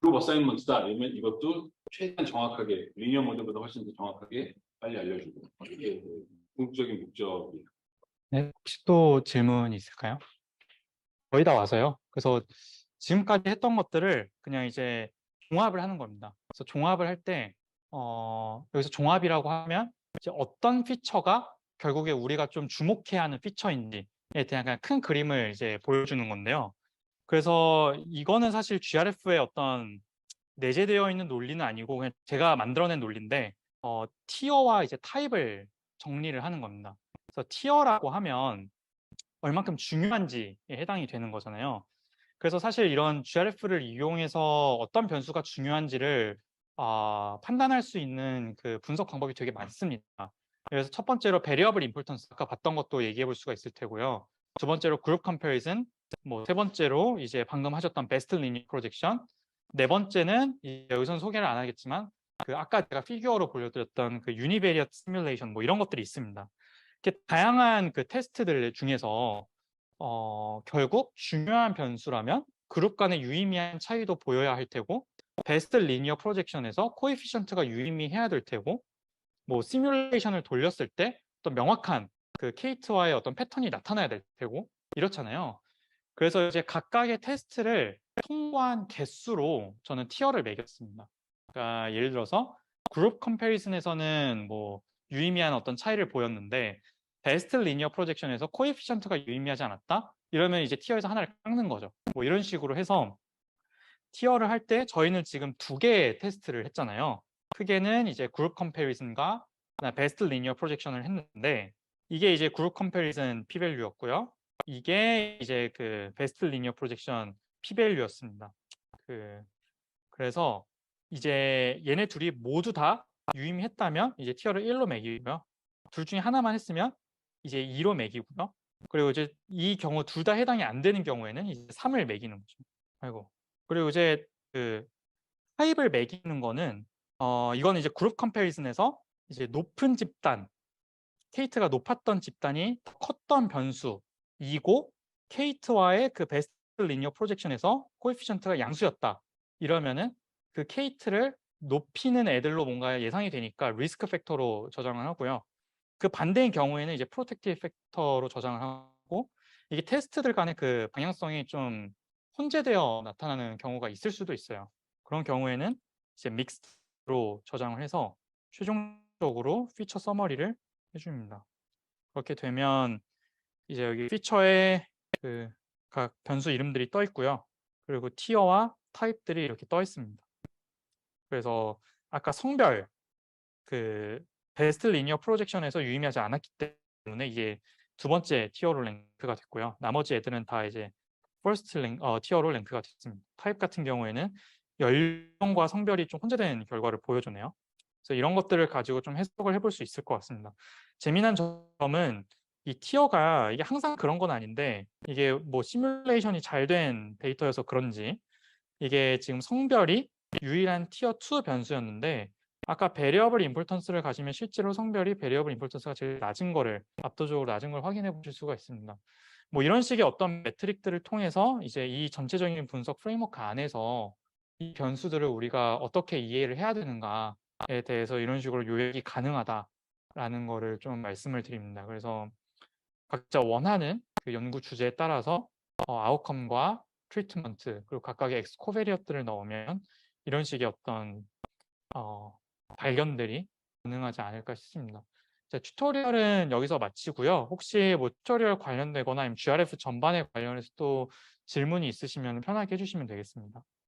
그룹 어사인먼트다 이러면 이것도 최대한 정확하게 리니어 모델보다 훨씬 더 정확하게 빨리 알려주고 이게 궁극적인 목적이에요. 네, 혹시 또 질문 있을까요? 거의 다 와서요. 그래서 지금까지 했던 것들을 그냥 이제 종합을 하는 겁니다. 그래서 종합을 할 때 여기서 종합이라고 하면 이제 어떤 피처가 결국에 우리가 좀 주목해야 하는 피처인지에 대한 그냥 큰 그림을 이제 보여주는 건데요. 그래서 이거는 사실 GRF의 어떤 내재되어 있는 논리는 아니고 그냥 제가 만들어낸 논리인데 티어와 이제 타입을 정리를 하는 겁니다. 그래서 티어라고 하면 얼만큼 중요한지에 해당이 되는 거잖아요. 그래서 사실 이런 GRF를 이용해서 어떤 변수가 중요한지를 판단할 수 있는 그 분석 방법이 되게 많습니다. 그래서 첫 번째로 베리어블 임포턴스 아까 봤던 것도 얘기해 볼 수가 있을 테고요. 두 번째로 그룹 컴패리즌, 뭐 세 번째로 이제 방금 하셨던 베스트 리니어 프로젝션, 네 번째는 여기서는 소개를 안 하겠지만 그 아까 제가 피규어로 보여드렸던 그 유니베리어트 시뮬레이션 뭐 이런 것들이 있습니다. 이렇게 다양한 그 테스트들 중에서 결국 중요한 변수라면 그룹 간의 유의미한 차이도 보여야 할 테고 베스트 리니어 프로젝션에서 코에피션트가 유의미해야 될 테고 뭐 시뮬레이션을 돌렸을 때 어떤 명확한 그 케이트와의 어떤 패턴이 나타나야 될 테고 이렇잖아요. 그래서 이제 각각의 테스트를 통과한 개수로 저는 티어를 매겼습니다. 그러니까 예를 들어서 그룹 컴패리즌에서는 뭐 유의미한 어떤 차이를 보였는데 베스트 리니어 프로젝션에서 코에피션트가 유의미하지 않았다? 이러면 이제 티어에서 하나를 깎는 거죠. 뭐 이런 식으로 해서 티어를 할 때 저희는 지금 두 개의 테스트를 했잖아요. 크게는 이제 그룹 컴패리즌과 베스트 리니어 프로젝션을 했는데 이게 이제 그룹 컴패리즌 p-value였고요. 이게 이제 그 베스트 리니어 프로젝션 p-value였습니다. 그래서 이제 얘네 둘이 모두 다 유의미했다면 이제 티어를 1로 매기고요. 둘 중에 하나만 했으면 이제 2로 매기고요. 그리고 이제 이 경우 둘 다 해당이 안 되는 경우에는 이제 3을 매기는 거죠. 아이고. 그리고 이제 그 타입을 매기는 거는 이거는 이제 그룹 컴패리즌에서 이제 높은 집단, 케이트가 높았던 집단이 더 컸던 변수이고 케이트와의 그 베스트 리니어 프로젝션에서 코에피션트가 양수였다. 이러면은 그 케이트를 높이는 애들로 뭔가 예상이 되니까 리스크 팩터로 저장을 하고요. 그 반대인 경우에는 이제 프로텍티브 팩터로 저장을 하고 이게 테스트들 간의 그 방향성이 좀 혼재되어 나타나는 경우가 있을 수도 있어요. 그런 경우에는 이제 믹스로 저장을 해서 최종적으로 피처 서머리를 해줍니다. 그렇게 되면 이제 여기 피처에 그 각 변수 이름들이 떠 있고요. 그리고 티어와 타입들이 이렇게 떠 있습니다. 그래서 아까 성별 그 베스트 리니어 프로젝션에서 유의미하지 않았기 때문에 이게 두 번째 티어로 랭크가 됐고요. 나머지 애들은 다 이제 퍼스트 티어로 랭크가 됐습니다. 타입 같은 경우에는 연령과 성별이 좀 혼재된 결과를 보여주네요. 그래서 이런 것들을 가지고 좀 해석을 해볼 수 있을 것 같습니다. 재미난 점은 이 티어가 이게 항상 그런 건 아닌데 이게 뭐 시뮬레이션이 잘 된 데이터여서 그런지 이게 지금 성별이 유일한 티어 2 변수였는데 아까 베리어블 임포턴스를 가지면 실제로 성별이 베리어블 임포턴스가 제일 낮은 거를 압도적으로 낮은 걸 확인해 보실 수가 있습니다. 뭐 이런 식의 어떤 매트릭들을 통해서 이제 이 전체적인 분석 프레임워크 안에서 이 변수들을 우리가 어떻게 이해를 해야 되는가에 대해서 이런 식으로 요약이 가능하다라는 거를 좀 말씀을 드립니다. 그래서 각자 원하는 그 연구 주제에 따라서 아웃컴과 트리트먼트 그리고 각각의 엑스 코베리어트를 넣으면 이런 식의 어떤 발견들이 가능하지 않을까 싶습니다. 자, 튜토리얼은 여기서 마치고요. 혹시 뭐 튜토리얼 관련되거나 아니면 GRF 전반에 관련해서 또 질문이 있으시면 편하게 해주시면 되겠습니다.